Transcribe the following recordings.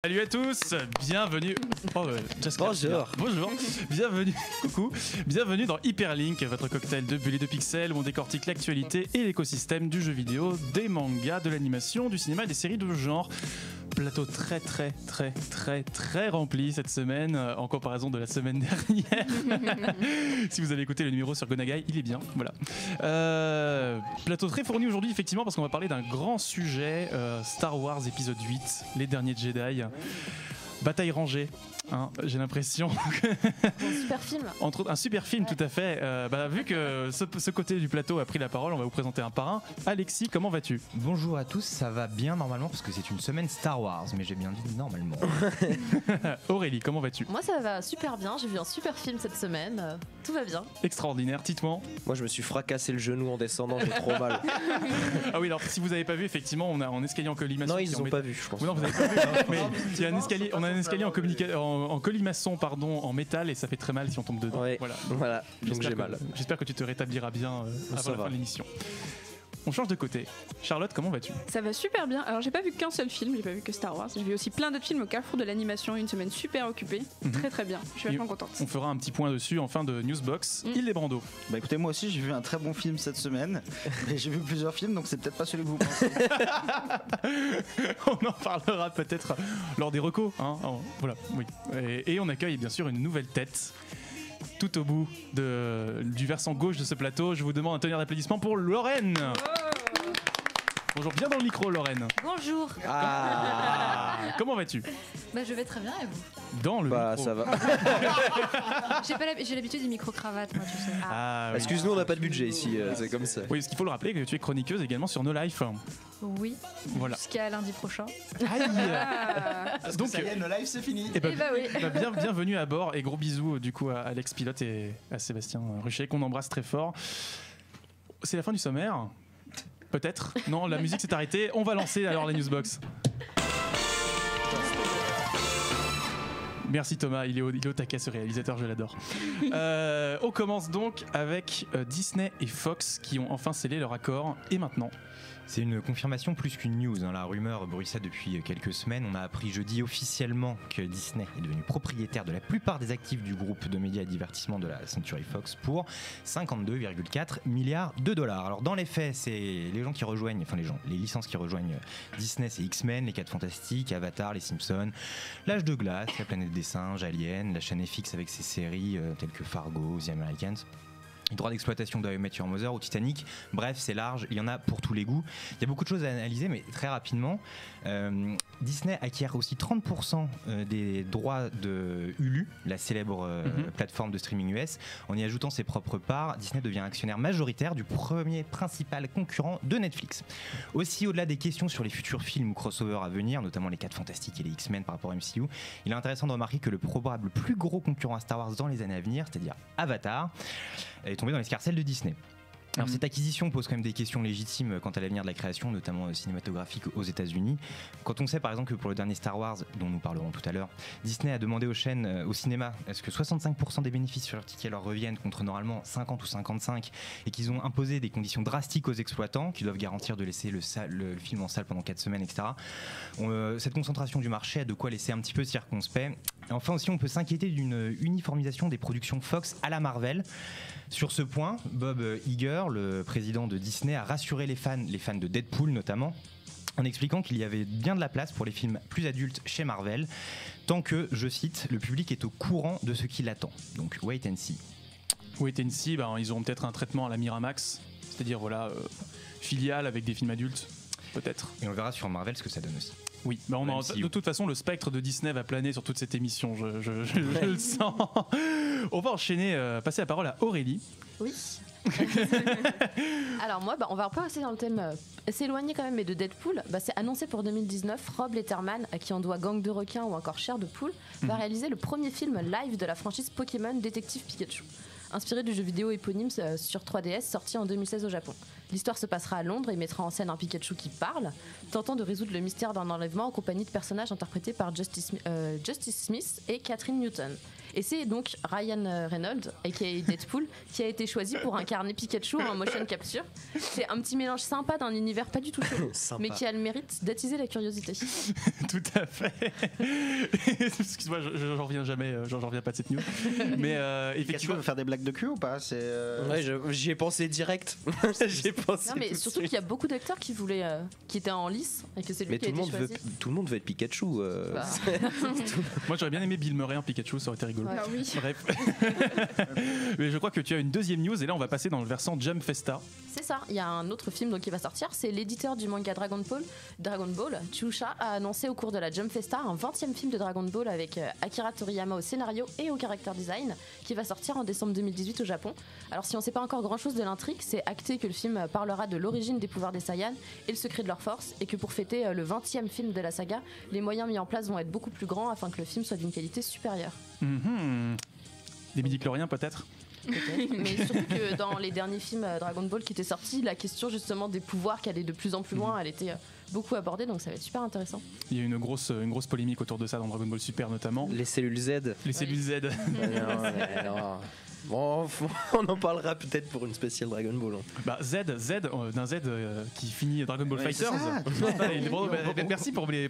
Salut à tous, bienvenue. Bonjour. Bonjour. Bienvenue. Coucou. Bienvenue dans Hyperlink, votre cocktail de bulles et de pixels où on décortique l'actualité et l'écosystème du jeu vidéo, des mangas, de l'animation, du cinéma et des séries de genre. Plateau très rempli cette semaine en comparaison de la semaine dernière. Si vous avez écouté le numéro sur Gonagai, il est bien. Voilà. Plateau très fourni aujourd'hui effectivement parce qu'on va parler d'un grand sujet, Star Wars épisode 8, les derniers Jedi. Bataille rangée. Hein, j'ai l'impression Un super film. entre autres, un super film, tout à fait. Vu que ce côté du plateau a pris la parole, on va vous présenter un par un. Alexis, comment vas-tu? Bonjour à tous, ça va bien normalement parce que c'est une semaine Star Wars, mais j'ai bien dit normalement. Aurélie, comment vas-tu? Moi ça va super bien, j'ai vu un super film cette semaine, tout va bien. Extraordinaire, Titouan. Moi je me suis fracassé le genou en descendant, j'ai trop mal. Ah oui, alors si vous avez pas vu, effectivement, on a un escalier en colimaçon. Non, ils ont pas vu, je pense. Non, vous avez pas vu. Mais il y a un escalier, on a un escalier en colimaçon, pardon, en métal, et ça fait très mal si on tombe dedans. Ouais, voilà, donc j'ai mal. J'espère que tu te rétabliras bien avant la fin de l'émission. On change de côté. Charlotte, comment vas-tu? Ça va super bien. Alors j'ai pas vu qu'un seul film, j'ai pas vu que Star Wars. J'ai vu aussi plein d'autres films au carrefour de l'animation. Une semaine super occupée, très bien. Je suis vachement contente. On fera un petit point dessus en fin de Newsbox. Il est Brando. Bah écoutez, moi aussi j'ai vu un très bon film cette semaine. Mais j'ai vu plusieurs films, donc c'est peut-être pas celui que vous pensez. On en parlera peut-être lors des recos. Hein. Voilà, oui. Et on accueille bien sûr une nouvelle tête. Tout au bout du versant gauche de ce plateau, je vous demande un tonnerre d'applaudissements pour Lorraine. Bonjour, bien dans le micro, Lorraine. Bonjour. Comment vas-tu? Je vais très bien et vous? Dans le micro. Ça va. J'ai l'habitude des micro-cravates, moi, tu sais. Ah, oui. Excuse-nous, on n'a pas de budget ici, c'est comme ça. Oui, parce qu'il faut le rappeler que tu es chroniqueuse également sur No Life. Oui. Voilà. Jusqu'à lundi prochain. Aïe. Parce Donc, que ça y est, le live c'est fini. Bienvenue à bord et gros bisous du coup à Alex Pilote et à Sébastien Ruchet qu'on embrasse très fort. C'est la fin du sommaire. Peut-être. Non, la musique s'est arrêtée. On va lancer alors la Newsbox. Merci Thomas, il est au taquet ce réalisateur, je l'adore. On commence donc avec Disney et Fox qui ont enfin scellé leur accord. Et maintenant, C'est une confirmation plus qu'une news. La rumeur bruissait depuis quelques semaines. On a appris jeudi officiellement que Disney est devenu propriétaire de la plupart des actifs du groupe de médias et divertissement de la Century Fox pour 52,4 milliards de dollars. Alors dans les faits, c'est les gens qui rejoignent, les licences qui rejoignent Disney, c'est X-Men, les 4 Fantastiques, Avatar, les Simpsons, L'Âge de Glace, La Planète des Singes, Alien, la chaîne FX avec ses séries telles que Fargo, The Americans. Les droits d'exploitation de How I Met Your Mother ou Titanic, bref c'est large, il y en a pour tous les goûts. Il y a beaucoup de choses à analyser mais très rapidement, Disney acquiert aussi 30% des droits de Hulu, la célèbre plateforme de streaming US. En y ajoutant ses propres parts, Disney devient actionnaire majoritaire du premier principal concurrent de Netflix. Aussi au-delà des questions sur les futurs films ou crossovers à venir, notamment les 4 Fantastiques et les X-Men par rapport à MCU, il est intéressant de remarquer que le probable plus gros concurrent à Star Wars dans les années à venir, c'est-à-dire Avatar, est tombé dans l'escarcelle de Disney. Alors cette acquisition pose quand même des questions légitimes quant à l'avenir de la création, notamment cinématographique aux États-Unis. Quand on sait par exemple que pour le dernier Star Wars, dont nous parlerons tout à l'heure, Disney a demandé aux chaînes, au cinéma, est-ce que 65% des bénéfices sur leurs tickets leur reviennent contre normalement 50 ou 55, et qu'ils ont imposé des conditions drastiques aux exploitants qui doivent garantir de laisser le film en salle pendant 4 semaines, etc. Cette concentration du marché a de quoi laisser un petit peu circonspect. Et enfin aussi, on peut s'inquiéter d'une uniformisation des productions Fox à la Marvel. Sur ce point, Bob Iger, le président de Disney, a rassuré les fans de Deadpool notamment, en expliquant qu'il y avait bien de la place pour les films plus adultes chez Marvel, tant que, je cite, le public est au courant de ce qui l'attend. Donc wait and see. Wait and see, ils auront peut-être un traitement à la Miramax, c'est-à-dire filiale avec des films adultes, peut-être. Et on verra sur Marvel ce que ça donne aussi. Oui, de toute façon, le spectre de Disney va planer sur toute cette émission, je le sens. On va enchaîner, passer la parole à Aurélie. Oui. Alors moi, on va un peu rester dans le thème, s'éloigner quand même, mais de Deadpool. C'est annoncé pour 2019, Rob Letterman, à qui on doit Gang de requins ou encore Chair de poule, va réaliser le premier film live de la franchise Pokémon Détective Pikachu, inspiré du jeu vidéo éponyme sur 3DS sorti en 2016 au Japon. L'histoire se passera à Londres et mettra en scène un Pikachu qui parle, tentant de résoudre le mystère d'un enlèvement en compagnie de personnages interprétés par Justice Smith et Catherine Newton. Et c'est donc Ryan Reynolds, aka Deadpool, qui a été choisi pour incarner Pikachu en motion capture. C'est un petit mélange sympa d'un univers pas du tout chelou, mais qui a le mérite d'attiser la curiosité. Tout à fait. Excuse-moi, j'en reviens jamais, j'en reviens pas de cette news. Mais Pikachu effectivement, veut faire des blagues de cul ou pas? C'est Ouais, j'y ai pensé direct. J'y ai pensé. Non, mais tout de surtout suite. qu'il y a beaucoup d'acteurs qui voulaient, qui étaient en lice et que c'est lui Mais qui tout a le, été monde veut, choisi. tout le monde veut être Pikachu. Bah. moi j'aurais bien aimé Bill Murray en Pikachu, ça aurait été rigolo. Ouais. Ah oui. Bref. Mais je crois que tu as une deuxième news et là on va passer dans le versant Jump Festa. C'est ça, il y a un autre film donc, qui va sortir, c'est l'éditeur du manga Dragon Ball, Chusha, a annoncé au cours de la Jump Festa un 20e film de Dragon Ball avec Akira Toriyama au scénario et au character design qui va sortir en décembre 2018 au Japon. Alors si on ne sait pas encore grand chose de l'intrigue, c'est acté que le film parlera de l'origine des pouvoirs des Saiyans et le secret de leur force et que pour fêter le 20e film de la saga, les moyens mis en place vont être beaucoup plus grands afin que le film soit d'une qualité supérieure. Des midi-chloriens peut-être. Peut-être. Mais surtout que dans les derniers films Dragon Ball qui étaient sortis, la question justement des pouvoirs qui allait de plus en plus loin, elle était beaucoup abordée, donc ça va être super intéressant. Il y a eu une grosse polémique autour de ça dans Dragon Ball Super notamment. Les cellules Z. Les cellules Z. Non. Bon, on en parlera peut-être pour une spéciale Dragon Ball. Hein. Bah d'un Z qui finit Dragon Ball Ouais, c'est Fighters. ça. Il est bon, merci pour les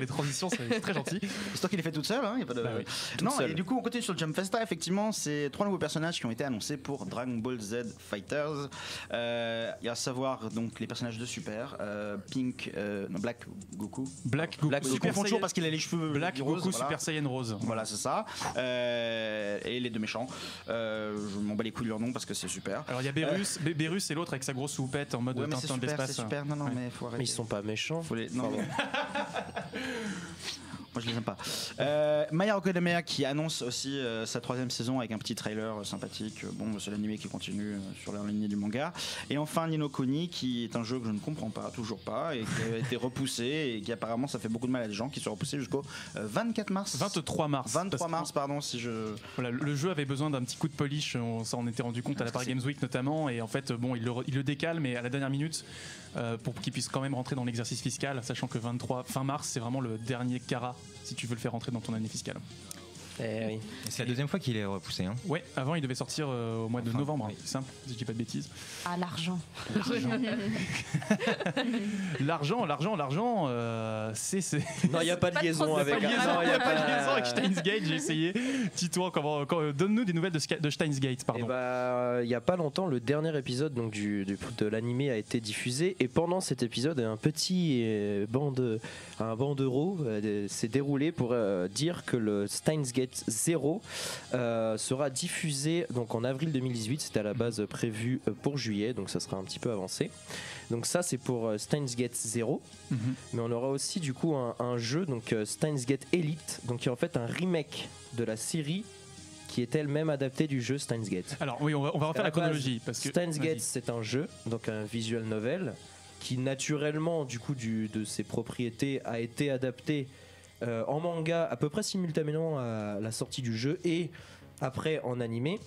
transitions, c'est très gentil. C'est toi qui les fait toute seule, hein, y a pas de... Bah oui, Non, seule. et du coup on continue sur le Jump Festa. Effectivement, c'est 3 nouveaux personnages qui ont été annoncés pour Dragon Ball Z Fighters. Il y a à savoir donc les personnages de Super, Pink, non, Black Goku. Black Goku, Black Je Super confonds toujours Saiyan- parce qu'il a les cheveux Black roses, Goku voilà. Super Saiyan Rose. Voilà, c'est ça. Et les deux méchants. Je m'en bats les couilles de leur nom parce que c'est super. Alors il y a Berus et l'autre avec sa grosse houppette en mode Ouais, mais c'est Tintin de super, l'espace. c'est super. Non, non, Ouais. mais faut arrêter. Mais ils sont pas méchants. Faut les... Non, Pardon. Moi je les aime pas. My Hero Academia qui annonce aussi sa 3e saison avec un petit trailer sympathique. Bon, c'est l'anime qui continue sur la lignée du manga. Et enfin Ni no Kuni qui est un jeu que je ne comprends pas, toujours pas, et qui a été repoussé et qui apparemment ça fait beaucoup de mal à des gens qui sont repoussés jusqu'au 24 mars. 23 mars. 23 Parce que, mars, pardon, si je. voilà, le jeu avait besoin d'un petit coup de polish, on s'en était rendu compte à la Paris Games Week notamment, et en fait, bon, il le décale, mais à la dernière minute, pour qu'il puisse quand même rentrer dans l'exercice fiscal, sachant que fin mars, c'est vraiment le dernier carat si tu veux le faire rentrer dans ton année fiscale. Eh oui. C'est la deuxième fois qu'il est repoussé. Hein. Ouais, avant il devait sortir au mois de Enfin, novembre, oui. c'est simple, si je dis pas de bêtises. Ah, l'argent. L'argent, c'est. Non, il n'y a pas de Pas de liaison trop- avec. Pas de liaison, Non, y a pas de liaison avec Steins Gate, j'ai essayé. Tito, donne-nous des nouvelles de Steins Gate, Et pardon. bah, il y a pas longtemps, le dernier épisode donc de l'animé a été diffusé et pendant cet épisode, un petit bandeau s'est déroulé pour dire que le Steins Gate 0 sera diffusé donc en avril 2018. C'était à la base prévu pour juillet, donc ça sera un petit peu avancé. Donc ça c'est pour Steins Gate 0. Mhm. Mais on aura aussi du coup un jeu donc Steins Gate Elite, donc qui est en fait un remake de la série qui est elle-même adaptée du jeu Steins Gate. Alors oui, on va refaire À la la chronologie parce que Steins vas-y. Gate c'est un jeu, donc un visual novel qui naturellement du coup de ses propriétés a été adapté en manga à peu près simultanément à la sortie du jeu et après en animé.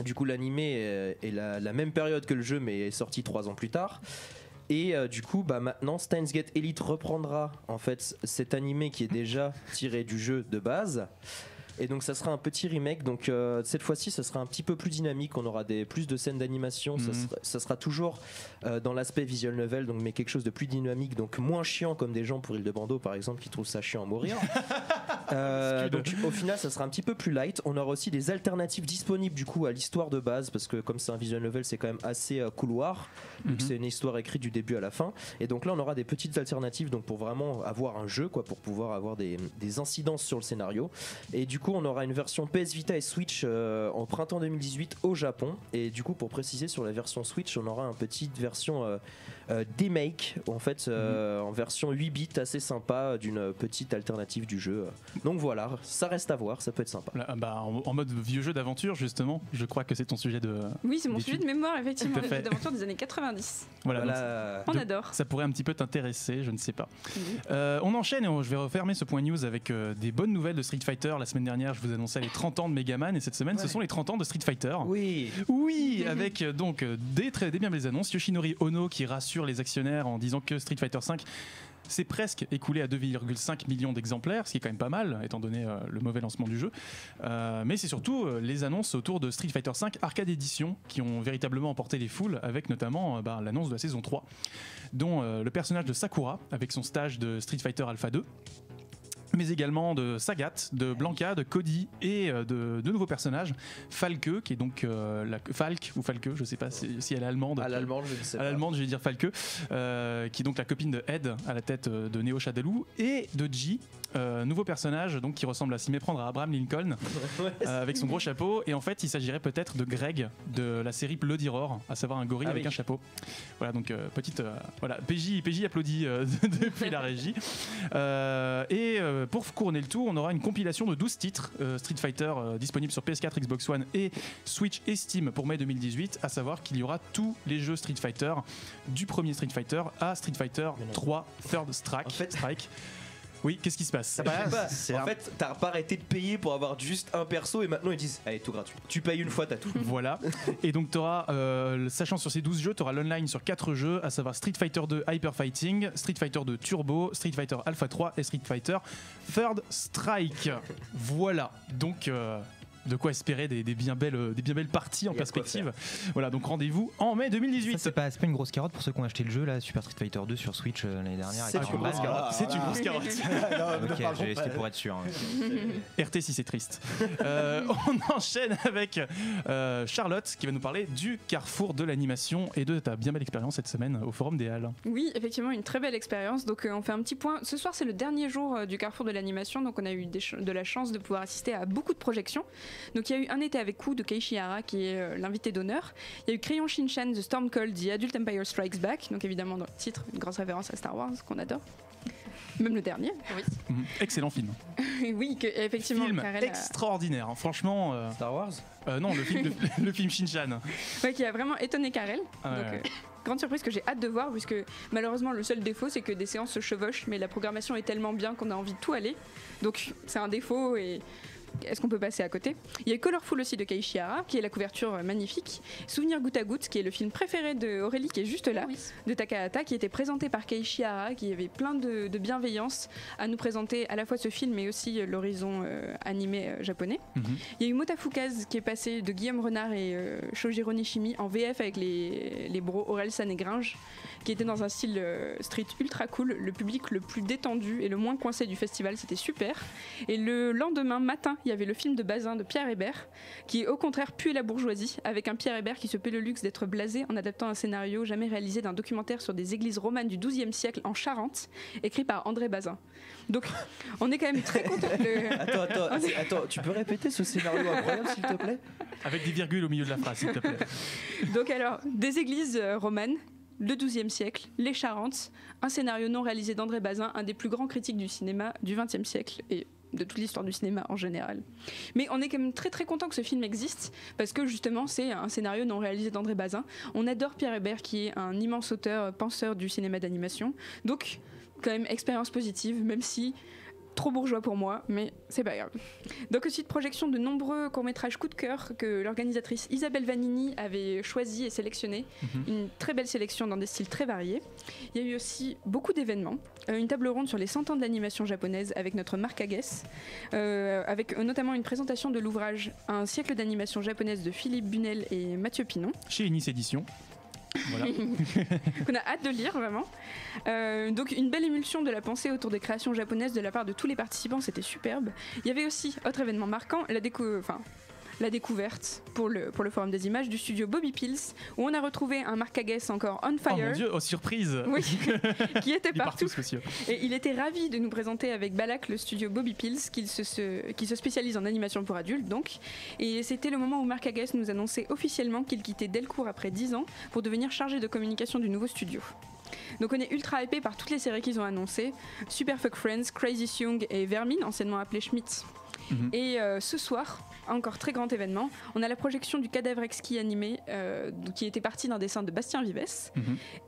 Du coup l'animé est la même période que le jeu mais est sorti 3 ans plus tard. Et du coup bah, maintenant Steins Gate Elite reprendra en fait cet animé qui est déjà tiré du jeu de base. Et donc ça sera un petit remake, donc cette fois-ci ça sera un petit peu plus dynamique, on aura plus de scènes d'animation, ça sera toujours dans l'aspect visual novel, donc, mais quelque chose de plus dynamique, donc moins chiant comme des gens pour Hildebando par exemple qui trouvent ça chiant à mourir. Donc au final ça sera un petit peu plus light, on aura aussi des alternatives disponibles du coup à l'histoire de base, parce que comme c'est un visual novel c'est quand même assez couloir, donc c'est une histoire écrite du début à la fin, et donc là on aura des petites alternatives donc pour vraiment avoir un jeu, quoi, pour pouvoir avoir des incidences sur le scénario. Et du coup on aura une version PS Vita et Switch en printemps 2018 au Japon, et du coup pour préciser sur la version Switch on aura une petite version remake en fait en version 8 bits assez sympa d'une petite alternative du jeu. Donc voilà, ça reste à voir, ça peut être sympa. Là, bah, en mode vieux jeu d'aventure justement, je crois que c'est ton sujet de. Oui, c'est mon d'étude. sujet de mémoire, effectivement, Tout à les fait. jeux d'aventure des années 90. Voilà, donc, Voilà. On De- adore. ça pourrait un petit peu t'intéresser, je ne sais pas. Oui. On enchaîne et je vais refermer ce point news avec des bonnes nouvelles de Street Fighter. La semaine dernière, je vous annonçais les 30 ans de Megaman et cette semaine, ce sont les 30 ans de Street Fighter. Oui. Oui, avec donc des bien belles annonces. Yoshinori Ono qui rassure les actionnaires en disant que Street Fighter V C'est presque écoulé à 2,5 millions d'exemplaires, ce qui est quand même pas mal, étant donné le mauvais lancement du jeu. Mais c'est surtout les annonces autour de Street Fighter V Arcade Edition qui ont véritablement emporté les foules, avec notamment l'annonce de la saison 3, dont le personnage de Sakura, avec son stage de Street Fighter Alpha 2, mais également de Sagat, de Blanca, de Cody et de nouveaux personnages. Falke, qui est donc Falk ou Falke, je sais pas si elle est allemande. À l'allemande, je ne sais À pas. l'allemande, je vais dire Falke, qui est donc la copine de Ed à la tête de Neo Shadaloo, et de G, nouveau personnage donc qui ressemble à s'y méprendre à Abraham Lincoln, avec son gros chapeau. Et en fait, il s'agirait peut-être de Greg de la série Bloody Roar, à savoir un gorille avec un chapeau. Voilà, donc petite voilà, PJ applaudit depuis la régie. Pour couronner le tout, on aura une compilation de 12 titres Street Fighter disponibles sur PS4, Xbox One et Switch et Steam pour mai 2018, à savoir qu'il y aura tous les jeux Street Fighter, du premier Street Fighter à Street Fighter 3 Third Strike. Oui, qu'est-ce qui se passe? En fait, t'as pas arrêté de payer pour avoir juste un perso et maintenant ils disent allez, tout gratuit. Tu payes une fois, t'as tout. Voilà. Et donc t'auras, sachant sur ces 12 jeux, t'auras l'online sur 4 jeux, à savoir Street Fighter 2 Hyper Fighting, Street Fighter 2 Turbo, Street Fighter Alpha 3 et Street Fighter Third Strike. Voilà. Donc de quoi espérer des bien belles parties en perspective. Voilà, donc rendez-vous en mai 2018. Ça, c'est pas une grosse carotte pour ceux qui ont acheté le jeu là, Super Street Fighter 2 sur Switch l'année dernière. C'est une grosse carotte. C'est une grosse carotte. Ok, j'ai laissé pour être sûr. RT si c'est triste. On enchaîne avec Charlotte qui va nous parler du carrefour de l'animation et de ta bien belle expérience cette semaine au Forum des Halles. Oui, effectivement, une très belle expérience. Donc, on fait un petit point. Ce soir, c'est le dernier jour du carrefour de l'animation. Donc, on a eu de la chance de pouvoir assister à beaucoup de projections. Donc, il y a eu Un été avec Ku de Keiichi Hara qui est l'invité d'honneur. Il y a eu Crayon Shinchan, The Storm Call, The Adult Empire Strikes Back. Donc, évidemment, dans le titre, une grosse référence à Star Wars qu'on adore. Même le dernier. Oui. Excellent film. Oui, effectivement. Film Karel extraordinaire. Hein. Franchement. Star Wars non, le film Shinchan. Ouais, qui a vraiment étonné Karel. Ah, Donc, grande surprise que j'ai hâte de voir, puisque malheureusement le seul défaut c'est que des séances se chevauchent, mais la programmation est tellement bien qu'on a envie de tout aller. Donc c'est un défaut et est-ce qu'on peut passer à côté? Il y a Colorful aussi de Keiichi Hara, qui est la couverture magnifique. Souvenir goutte à goutte, qui est le film préféré d'Aurélie, qui est juste là, de Takahata, qui était présenté par Keiichi Hara, qui avait plein de bienveillance à nous présenter à la fois ce film, mais aussi l'horizon animé japonais. Il y a eu Motafukaz, qui est passé de Guillaume Renard et Shojiro Nishimi en VF avec les bros Orelsan et Gringe, qui était dans un style street ultra cool, le public le plus détendu et le moins coincé du festival, c'était super. Et le lendemain matin, il y avait le film de Bazin de Pierre Hébert, qui au contraire puait la bourgeoisie, avec un Pierre Hébert qui se paie le luxe d'être blasé en adaptant un scénario jamais réalisé d'un documentaire sur des églises romanes du XIIe siècle en Charente, écrit par André Bazin. Donc on est quand même très content de... Attends, tu peux répéter ce scénario incroyable s'il te plaît? Avec des virgules au milieu de la phrase, s'il te plaît. Donc alors, des églises romanes, le XIIe siècle, les Charentes, un scénario non réalisé d'André Bazin, un des plus grands critiques du cinéma du XXe siècle et de toute l'histoire du cinéma en général. Mais on est quand même très très content que ce film existe, parce que justement c'est un scénario non réalisé d'André Bazin. On adore Pierre Hébert qui est un immense auteur, penseur du cinéma d'animation, donc quand même expérience positive, même si trop bourgeois pour moi, mais c'est pas grave. Donc aussi de projection de nombreux courts-métrages coup de cœur que l'organisatrice Isabelle Vanini avait choisi et sélectionné. Une très belle sélection dans des styles très variés. Il y a eu aussi beaucoup d'événements. Une table ronde sur les 100 ans de l'animation japonaise avec notre Marc Agues, avec notamment une présentation de l'ouvrage Un siècle d'animation japonaise de Philippe Bunel et Mathieu Pinon. Chez Ennis Éditions. Voilà. Qu'on a hâte de lire vraiment. Donc une belle émulsion de la pensée autour des créations japonaises de la part de tous les participants, c'était superbe. Il y avait aussi, autre événement marquant, la découverte pour le Forum des images du studio Bobby Pills, où on a retrouvé un Marc Agues encore on fire. Oh mon Dieu, surprise. Oui, qui était partout. Monsieur. Et il était ravi de nous présenter avec Balak le studio Bobby Pills, qui se spécialise en animation pour adultes donc. Et c'était le moment où Marc Agues nous annonçait officiellement qu'il quittait Delcourt après 10 ans pour devenir chargé de communication du nouveau studio. Donc on est ultra hypé par toutes les séries qu'ils ont annoncées, Super Fuck Friends, Crazy Young et Vermin, anciennement appelé Schmidt. Et ce soir, encore très grand événement, on a la projection du Cadavre exquis animé qui était parti d'un dessin de Bastien Vives.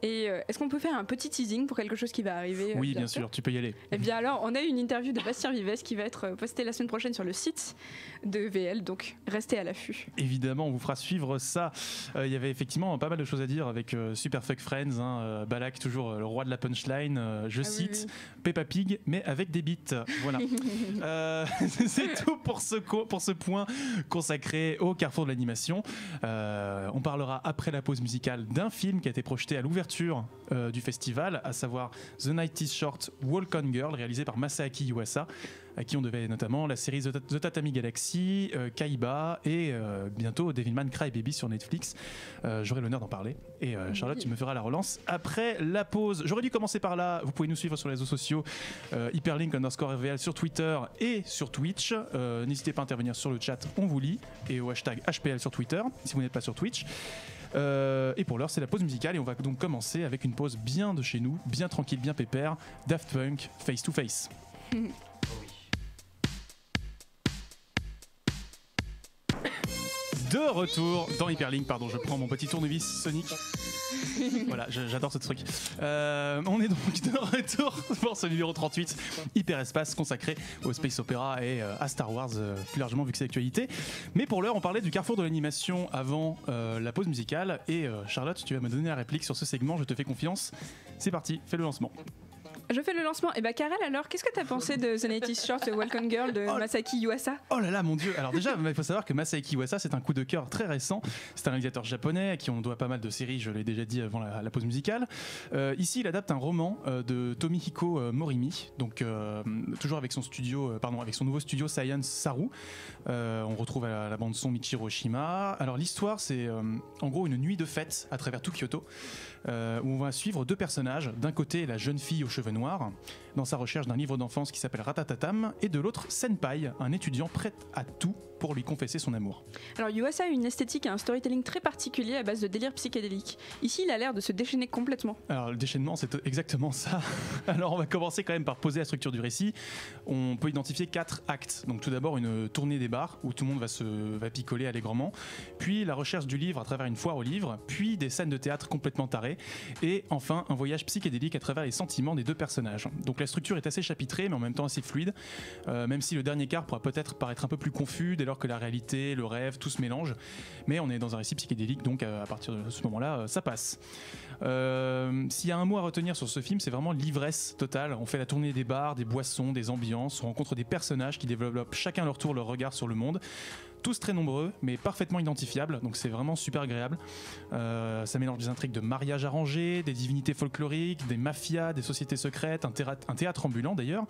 Et est-ce qu'on peut faire un petit teasing pour quelque chose qui va arriver Oui, bien sûr, tu peux y aller. Eh bien alors, on a eu une interview de Bastien Vives qui va être postée la semaine prochaine sur le site de VL, donc restez à l'affût. Évidemment, on vous fera suivre ça. Il y avait effectivement pas mal de choses à dire avec Super Fuck Friends, Balak, toujours le roi de la punchline, je cite, Peppa Pig, mais avec des beats. Voilà. C'est tout pour ce point consacré au carrefour de l'animation. On parlera après la pause musicale d'un film qui a été projeté à l'ouverture du festival, à savoir The 90s Short Walk On Girl, réalisé par Masaaki Yuasa, à qui on devait notamment la série The Tatami Galaxy, Kaiba et bientôt Devilman Crybaby sur Netflix. J'aurai l'honneur d'en parler. Et Charlotte, tu me feras la relance après la pause. J'aurais dû commencer par là. Vous pouvez nous suivre sur les réseaux sociaux, hyperlink_RVL sur Twitter et sur Twitch. N'hésitez pas à intervenir sur le chat, on vous lit. Et au hashtag HPL sur Twitter, si vous n'êtes pas sur Twitch. Et pour l'heure, c'est la pause musicale. Et on va donc commencer avec une pause bien de chez nous, bien tranquille, bien pépère. Daft Punk, Face to Face. De retour dans Hyperlink, pardon, je prends mon petit tournevis Sonic. Voilà, j'adore ce truc. On est donc de retour pour ce numéro 38, Hyperespace, consacré au Space Opera et à Star Wars, plus largement vu que c'est l'actualité. Mais pour l'heure, on parlait du carrefour de l'animation avant la pause musicale. Et Charlotte, tu vas me donner la réplique sur ce segment, je te fais confiance. C'est parti, fais le lancement. Je fais le lancement. Et bah Karel, alors, qu'est-ce que t'as pensé de The 90s Short Walk On Girl de Masaaki Yuasa? Oh là là, mon Dieu. Alors déjà, il faut savoir que Masaaki Yuasa, c'est un coup de cœur très récent. C'est un réalisateur japonais à qui on doit pas mal de séries, je l'ai déjà dit avant la pause musicale. Ici, il adapte un roman de Tomihiko Morimi, donc toujours avec son nouveau studio Science Saru. On retrouve à la bande son Michiro Oshima. Alors l'histoire, c'est en gros une nuit de fête à travers tout Kyoto, où on va suivre deux personnages. D'un côté, la jeune fille aux cheveux noirs, dans sa recherche d'un livre d'enfance qui s'appelle Ratatatam, et de l'autre, Senpai, un étudiant prêt à tout pour lui confesser son amour. Alors Yuasa a une esthétique et un storytelling très particulier à base de délire psychédélique. Ici, il a l'air de se déchaîner complètement. Alors le déchaînement, c'est exactement ça. Alors on va commencer quand même par poser la structure du récit. On peut identifier 4 actes. Donc tout d'abord une tournée des bars où tout le monde va picoler allègrement, puis la recherche du livre à travers une foire aux livres, puis des scènes de théâtre complètement tarées, et enfin un voyage psychédélique à travers les sentiments des deux personnages. Donc la structure est assez chapitrée mais en même temps assez fluide, même si le dernier quart pourra peut-être paraître un peu plus confus dès lors que la réalité, le rêve, tout se mélange. Mais on est dans un récit psychédélique, donc à partir de ce moment-là, ça passe. S'il y a un mot à retenir sur ce film, c'est vraiment l'ivresse totale. On fait la tournée des bars, des boissons, des ambiances, on rencontre des personnages qui développent chacun leur tour leur regard sur le monde. Tous très nombreux, mais parfaitement identifiables, donc c'est vraiment super agréable. Ça mélange des intrigues de mariage arrangé, des divinités folkloriques, des mafias, des sociétés secrètes, un théâtre ambulant d'ailleurs,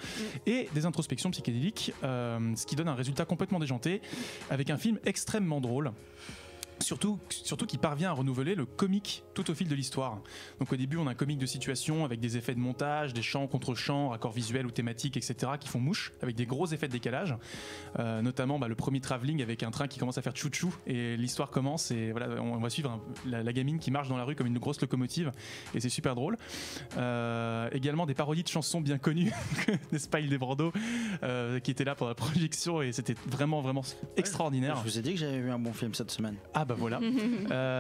et des introspections psychédéliques, ce qui donne un résultat complètement déjanté, avec un film extrêmement drôle. Surtout qui parvient à renouveler le comique tout au fil de l'histoire. Donc au début on a un comique de situation avec des effets de montage, des chants contre chants, raccords visuels ou thématiques, etc. qui font mouche, avec des gros effets de décalage, notamment le premier travelling avec un train qui commence à faire tchou-tchou et l'histoire commence et voilà, on va suivre la gamine qui marche dans la rue comme une grosse locomotive et c'est super drôle. Également des parodies de chansons bien connues, n'est-ce pas, Hildebrando, qui était là pour la projection et c'était vraiment extraordinaire. Je vous ai dit que j'avais vu un bon film cette semaine. Ah bah voilà,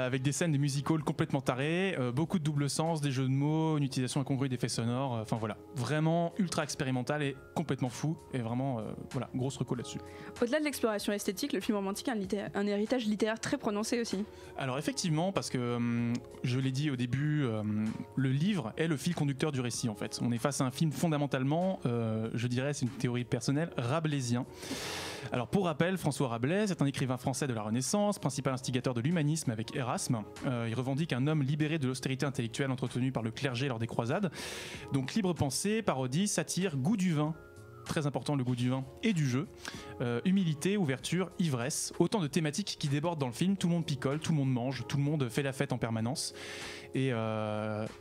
avec des scènes de musical complètement tarées, beaucoup de double sens, des jeux de mots, une utilisation incongrue d'effets sonores, enfin voilà, vraiment ultra expérimental et complètement fou, et vraiment, voilà, grosse reco là-dessus. Au-delà de l'exploration esthétique, le film romantique a un héritage littéraire très prononcé aussi. Alors effectivement, parce que, je l'ai dit au début, le livre est le fil conducteur du récit en fait. On est face à un film fondamentalement, je dirais, c'est une théorie personnelle, rabelaisien. Alors pour rappel, François Rabelais, c'est un écrivain français de la Renaissance, principal instigateur de l'humanisme avec Erasme. Il revendique un homme libéré de l'austérité intellectuelle entretenue par le clergé lors des croisades. Donc libre pensée, parodie, satire, goût du vin. Très important, le goût du vin et du jeu, humilité, ouverture, ivresse, autant de thématiques qui débordent dans le film. Tout le monde picole, tout le monde mange, tout le monde fait la fête en permanence et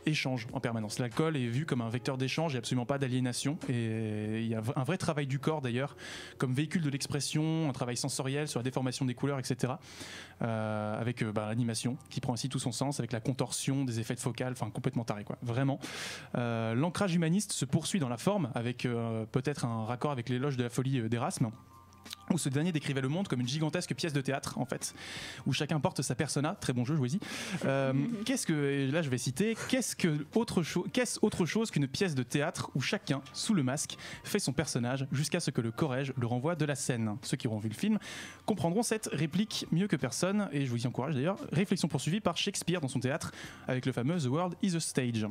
échange en permanence. L'alcool est vu comme un vecteur d'échange et absolument pas d'aliénation, et il y a un vrai travail du corps d'ailleurs comme véhicule de l'expression, un travail sensoriel sur la déformation des couleurs, etc. Avec l'animation qui prend ainsi tout son sens, avec la contorsion des effets de focale, enfin complètement taré quoi, vraiment. L'ancrage humaniste se poursuit dans la forme avec peut-être un raccord avec l'éloge de la folie d'Erasme. où ce dernier décrivait le monde comme une gigantesque pièce de théâtre en fait, où chacun porte sa persona, très bon jeu, jouez-y. Qu'est-ce que, et là je vais citer, qu'est-ce autre chose qu'une pièce de théâtre où chacun, sous le masque, fait son personnage jusqu'à ce que le corrège le renvoie de la scène. Ceux qui auront vu le film comprendront cette réplique mieux que personne, et je vous y encourage d'ailleurs. Réflexion poursuivie par Shakespeare dans son théâtre avec le fameux The World is a Stage.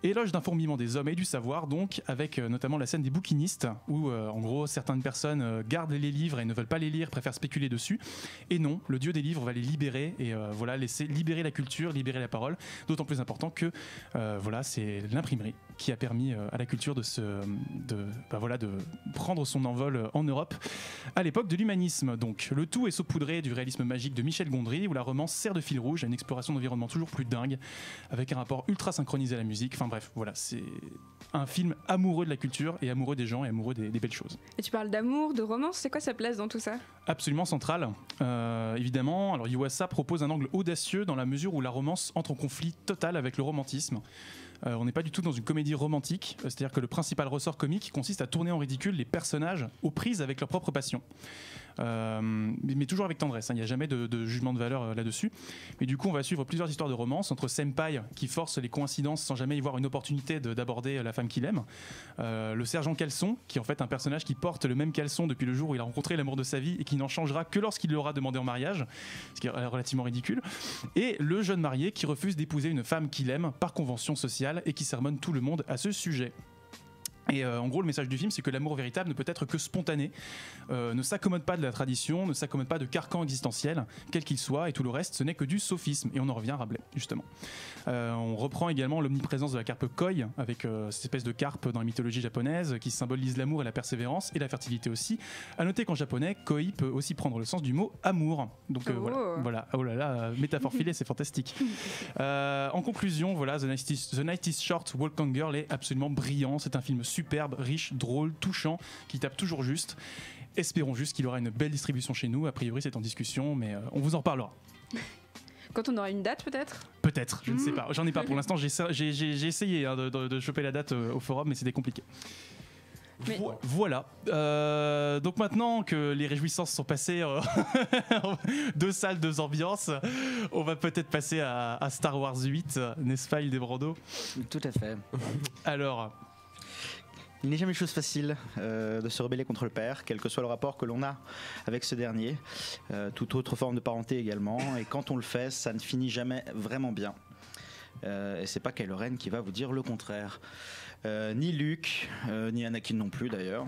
Éloge d'un fourmillement des hommes et du savoir, donc, avec notamment la scène des bouquinistes, où en gros certaines personnes gardent les livres et ne veulent pas les lire, préfèrent spéculer dessus. Et non, le dieu des livres va les libérer et voilà, laisser libérer la culture, libérer la parole. D'autant plus important que voilà, c'est l'imprimerie qui a permis à la culture de prendre son envol en Europe à l'époque de l'humanisme. Donc, le tout est saupoudré du réalisme magique de Michel Gondry, où la romance sert de fil rouge à une exploration d'environnement toujours plus dingue, avec un rapport ultra synchronisé à la musique. Enfin bref, voilà, c'est un film amoureux de la culture et amoureux des gens et amoureux des belles choses. Et tu parles d'amour, de romance, c'est quoi sa place dans tout ça? Absolument central, évidemment. Alors Yuasa propose un angle audacieux dans la mesure où la romance entre en conflit total avec le romantisme. On n'est pas du tout dans une comédie romantique, c'est-à-dire que le principal ressort comique consiste à tourner en ridicule les personnages aux prises avec leur propre passion. Mais toujours avec tendresse, il n'y a jamais de jugement de valeur là-dessus. Mais du coup, on va suivre plusieurs histoires de romance entre senpai qui force les coïncidences sans jamais y voir une opportunité d'aborder la femme qu'il aime, le sergent Caleçon, qui est en fait un personnage qui porte le même caleçon depuis le jour où il a rencontré l'amour de sa vie et qui n'en changera que lorsqu'il l'aura demandé en mariage, ce qui est relativement ridicule, et le jeune marié qui refuse d'épouser une femme qu'il aime par convention sociale et qui sermonne tout le monde à ce sujet. Et en gros, le message du film, c'est que l'amour véritable ne peut être que spontané, ne s'accommode pas de la tradition, ne s'accommode pas de carcan existentiel, quel qu'il soit, et tout le reste, ce n'est que du sophisme. Et on en revient à Rabelais, justement. On reprend également l'omniprésence de la carpe koi, avec cette espèce de carpe dans la mythologie japonaise, qui symbolise l'amour et la persévérance, et la fertilité aussi. À noter qu'en japonais, koi peut aussi prendre le sens du mot amour. Donc voilà. Oh là là, métaphore filée, c'est fantastique. En conclusion, voilà, The Night is Short, Walk on Girl est absolument brillant. C'est un film superbe, riche, drôle, touchant, qui tape toujours juste. Espérons juste qu'il aura une belle distribution chez nous. A priori, c'est en discussion, mais on vous en reparlera. Quand on aura une date, peut-être? Peut-être, je ne sais pas. J'en ai pas pour l'instant. J'ai essayé de choper la date au forum, mais c'était compliqué. Mais... Voilà. Donc maintenant que les réjouissances sont passées, 2 salles, 2 ambiances, on va peut-être passer à Star Wars 8, n'est-ce pas, Hildebrando? Tout à fait. Alors... Il n'est jamais chose facile de se rebeller contre le père, quel que soit le rapport que l'on a avec ce dernier, toute autre forme de parenté également, et quand on le fait, ça ne finit jamais vraiment bien. Et c'est pas Kylo Ren qui va vous dire le contraire. Ni Luke, ni Anakin non plus d'ailleurs.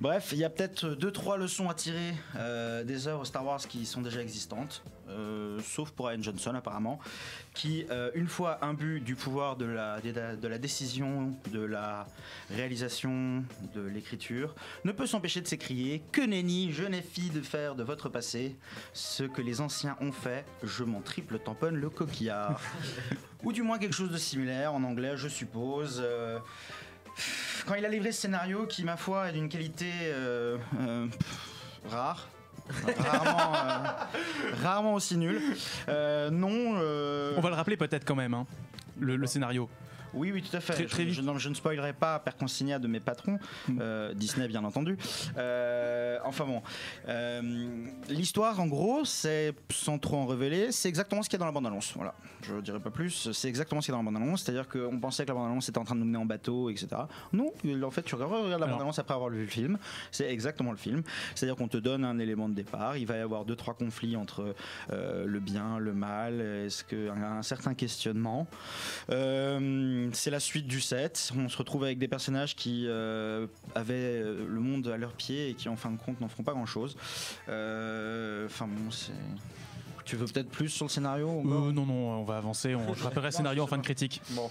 Bref, il y a peut-être 2-3 leçons à tirer des œuvres Star Wars qui sont déjà existantes, sauf pour Rian Johnson apparemment, qui une fois imbu du pouvoir de la décision, de la réalisation, de l'écriture, ne peut s'empêcher de s'écrier « Que nenni, je n'ai fi de faire de votre passé ce que les anciens ont fait, je m'en triple tamponne le coquillard ». Ou du moins quelque chose de similaire en anglais, je suppose. Quand il a livré ce scénario qui, ma foi, est d'une qualité rare, rarement aussi nulle, non... On va le rappeler peut-être quand même, hein, le scénario. Oui, tout à fait. Très vite. Je ne spoilerai pas per consigna de mes patrons, Disney bien entendu. Enfin bon, l'histoire en gros, c'est, sans trop en révéler, c'est exactement ce qu'il y a dans la bande-annonce. Voilà, je ne dirai pas plus, c'est exactement ce qu'il y a dans la bande-annonce, c'est-à-dire qu'on pensait que la bande-annonce était en train de nous mener en bateau, etc. Non, en fait, tu regardes la bande-annonce après avoir vu le film, c'est exactement le film. C'est-à-dire qu'on te donne un élément de départ, il va y avoir 2-3 conflits entre le bien, le mal, est-ce qu'il y a un certain questionnement. C'est la suite du set. On se retrouve avec des personnages qui avaient le monde à leurs pieds et qui en fin de compte n'en feront pas grand chose. Enfin bon, c'est... Tu veux peut-être plus sur le scénario Non, on va avancer. Je rappellerai le scénario en fin de critique. Bon.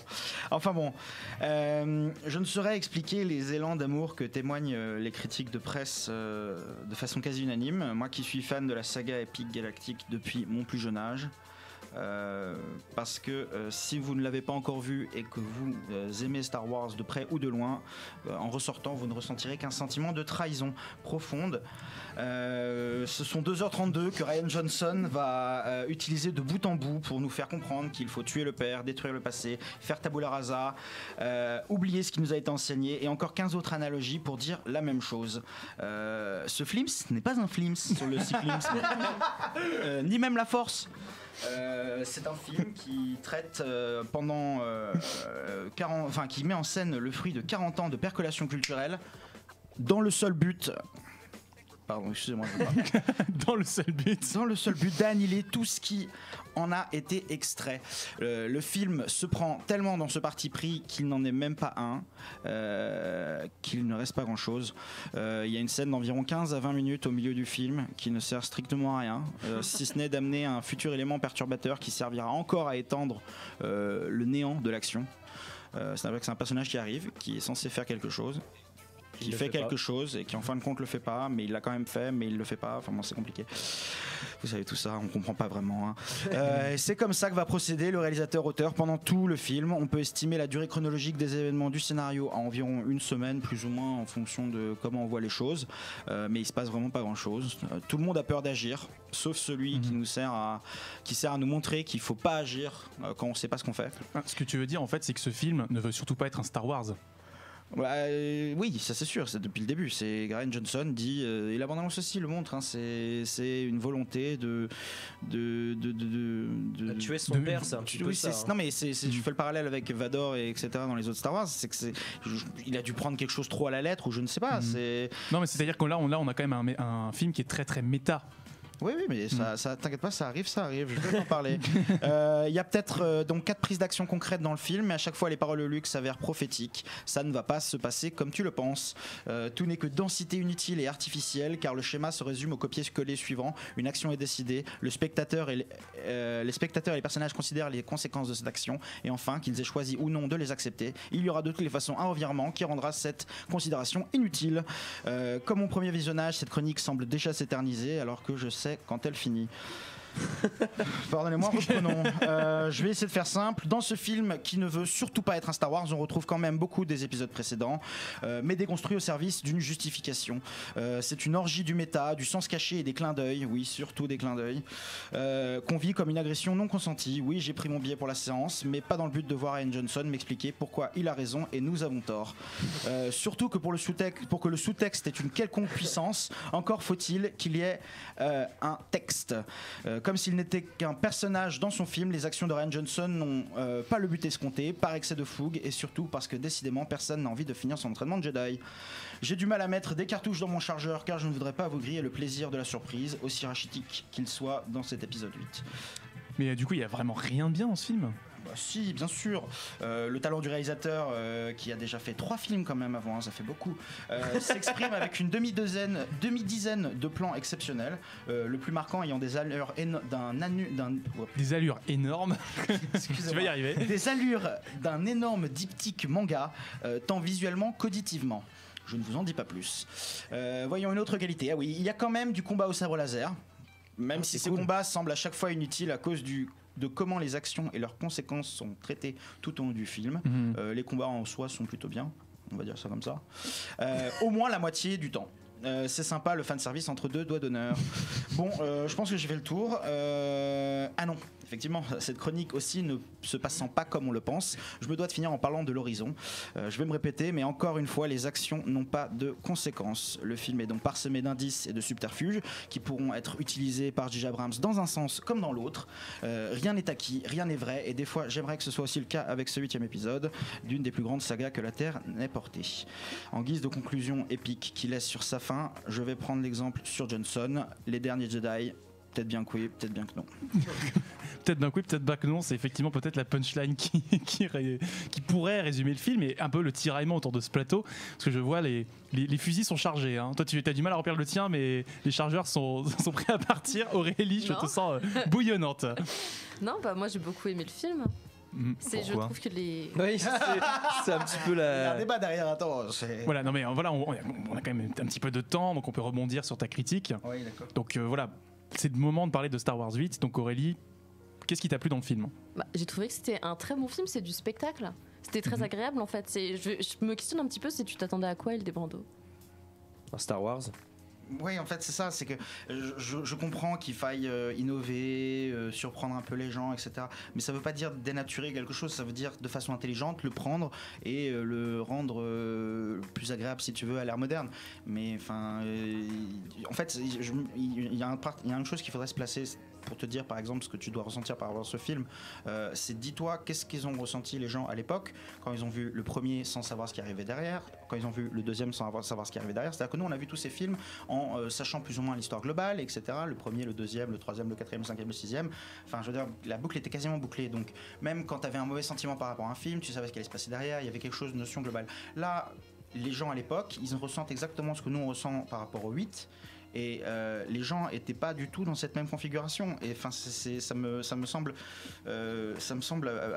Enfin bon, je ne saurais expliquer les élans d'amour que témoignent les critiques de presse de façon quasi unanime. Moi qui suis fan de la saga épique galactique depuis mon plus jeune âge, parce que si vous ne l'avez pas encore vu et que vous aimez Star Wars de près ou de loin, en ressortant vous ne ressentirez qu'un sentiment de trahison profonde. Ce sont 2h32 que Rian Johnson va utiliser de bout en bout pour nous faire comprendre qu'il faut tuer le père, détruire le passé, faire tabula rasa, oublier ce qui nous a été enseigné, et encore 15 autres analogies pour dire la même chose. Ce film, ce n'est pas un film sur le cyclisme, ni même la force. C'est un film qui traite pendant 40, enfin qui met en scène le fruit de 40 ans de percolation culturelle dans le seul but. Pardon, excusez-moi. Dans le seul but d'annihiler tout ce qui en a été extrait. Le film se prend tellement dans ce parti pris qu'il n'en est même pas un, qu'il ne reste pas grand-chose. Il y a une scène d'environ 15 à 20 minutes au milieu du film qui ne sert strictement à rien, si ce n'est d'amener un futur élément perturbateur qui servira encore à étendre le néant de l'action. C'est un personnage qui arrive, qui est censé faire quelque chose, qui fait quelque chose et qui en fin de compte le fait pas, mais il l'a quand même fait, mais il le fait pas. Enfin bon, c'est compliqué. Vous savez tout ça, on comprend pas vraiment. Hein. C'est comme ça que va procéder le réalisateur-auteur pendant tout le film. On peut estimer la durée chronologique des événements du scénario à environ une semaine, plus ou moins, en fonction de comment on voit les choses. Mais il se passe vraiment pas grand-chose. Tout le monde a peur d'agir, sauf celui qui sert à nous montrer qu'il faut pas agir quand on sait pas ce qu'on fait. Ce que tu veux dire en fait, c'est que ce film ne veut surtout pas être un Star Wars. Oui, ça c'est sûr, c'est depuis le début. C'est Rian Johnson dit, et la bande-annonce aussi le montre, hein, c'est une volonté de tuer son père, c'est un petit peu ça. Non mais je fais le parallèle avec Vador et etc. dans les autres Star Wars, c'est que il a dû prendre quelque chose trop à la lettre ou je ne sais pas. Non mais c'est-à-dire que là on a quand même un film qui est très très méta. Oui, mais ça t'inquiète pas, ça arrive, je vais en parler. Il y a peut-être donc 4 prises d'action concrètes dans le film, mais à chaque fois les paroles de Luke s'avèrent prophétiques. Ça ne va pas se passer comme tu le penses. Tout n'est que densité inutile et artificielle, car le schéma se résume au copier-coller suivant. Une action est décidée, les spectateurs et les personnages considèrent les conséquences de cette action, et enfin, qu'ils aient choisi ou non de les accepter, il y aura de toutes les façons un revirement qui rendra cette considération inutile. Comme mon premier visionnage, cette chronique semble déjà s'éterniser, alors que je sais quand elle finit. Pardonnez-moi, reprenons. Je vais essayer de faire simple. Dans ce film qui ne veut surtout pas être un Star Wars, on retrouve quand même beaucoup des épisodes précédents, mais déconstruit au service d'une justification. C'est une orgie du méta, du sens caché et des clins d'œil, oui, surtout des clins d'œil, qu'on vit comme une agression non consentie. Oui, j'ai pris mon billet pour la séance, mais pas dans le but de voir Rian Johnson m'expliquer pourquoi il a raison et nous avons tort. Surtout que pour que le sous-texte ait une quelconque puissance, encore faut-il qu'il y ait un texte. Comme s'il n'était qu'un personnage dans son film, les actions de Rian Johnson n'ont pas le but escompté, par excès de fougue et surtout parce que décidément personne n'a envie de finir son entraînement de Jedi. J'ai du mal à mettre des cartouches dans mon chargeur car je ne voudrais pas vous griller le plaisir de la surprise, aussi rachitique qu'il soit dans cet épisode 8. Mais du coup, il y a vraiment rien de bien dans ce film. Bah si, bien sûr. Le talent du réalisateur, qui a déjà fait 3 films quand même avant, hein, ça fait beaucoup, s'exprime avec une demi-dizaine de plans exceptionnels. Le plus marquant ayant des allures Des allures énormes. Tu vas y arriver. Des allures d'un énorme diptyque manga, tant visuellement qu'auditivement. Je ne vous en dis pas plus. Voyons une autre qualité. Ah oui, il y a quand même du combat au sabre laser. Même si ces combats semblent à chaque fois inutiles à cause de comment les actions et leurs conséquences sont traitées tout au long du film. Les combats en soi sont plutôt bien, on va dire ça comme ça. Au moins la moitié du temps. C'est sympa le fanservice entre 2 doigts d'honneur. Bon, je pense que j'ai fait le tour. Ah non, effectivement, cette chronique aussi ne se passant pas comme on le pense, je me dois de finir en parlant de l'horizon. Je vais me répéter, mais encore une fois, les actions n'ont pas de conséquences. Le film est donc parsemé d'indices et de subterfuges qui pourront être utilisés par J.J. Abrams dans un sens comme dans l'autre. Rien n'est acquis, rien n'est vrai, et des fois, j'aimerais que ce soit aussi le cas avec ce 8e épisode d'une des plus grandes sagas que la Terre n'ait portée. En guise de conclusion épique qui laisse sur sa fin, je vais prendre l'exemple sur Johnson, les derniers Jedi. Peut-être bien que oui, peut-être bien que non. Peut-être bien que oui, peut-être bien que non. C'est effectivement peut-être la punchline qui pourrait résumer le film et un peu le tiraillement autour de ce plateau. Parce que je vois les fusils sont chargés. Hein. Toi, tu as du mal à remplir le tien, mais les chargeurs sont prêts à partir. Aurélie, je te sens bouillonnante. Non, bah moi j'ai beaucoup aimé le film. Je trouve que les. Oui, c'est un petit peu Il y a un débat derrière, attends. Voilà, non mais voilà, on a quand même un petit peu de temps, donc on peut rebondir sur ta critique. Oui, d'accord. Donc voilà, c'est le moment de parler de Star Wars 8. Donc Aurélie, Qu'est-ce qui t'a plu dans le film? Bah, j'ai trouvé que c'était un très bon film, c'est du spectacle. C'était très agréable en fait. Je me questionne un petit peu si tu t'attendais à quoi, Il des Bandeaux. Un Star Wars. Oui, en fait, c'est ça. C'est que je comprends qu'il faille innover, surprendre un peu les gens, etc. Mais ça veut pas dire dénaturer quelque chose. Ça veut dire de façon intelligente le prendre et le rendre plus agréable, si tu veux, à l'ère moderne. Mais enfin, en fait, il y a une chose qu'il faudrait se placer pour te dire, par exemple, ce que tu dois ressentir par rapport à ce film. C'est dis-toi qu'est-ce qu'ils ont ressenti les gens à l'époque quand ils ont vu le premier sans savoir ce qui arrivait derrière, quand ils ont vu le deuxième sans savoir ce qui arrivait derrière. C'est-à-dire que nous, on a vu tous ces films en sachant plus ou moins l'histoire globale, etc. Le premier, le deuxième, le troisième, le quatrième, le cinquième, le sixième. Enfin, je veux dire, la boucle était quasiment bouclée. Donc, même quand tu avais un mauvais sentiment par rapport à un film, tu savais ce qui allait se passer derrière. Il y avait quelque chose de notion globale. Là, les gens à l'époque, ils ressentent exactement ce que nous on ressent par rapport au 8. Et les gens n'étaient pas du tout dans cette même configuration. Et enfin, ça me semble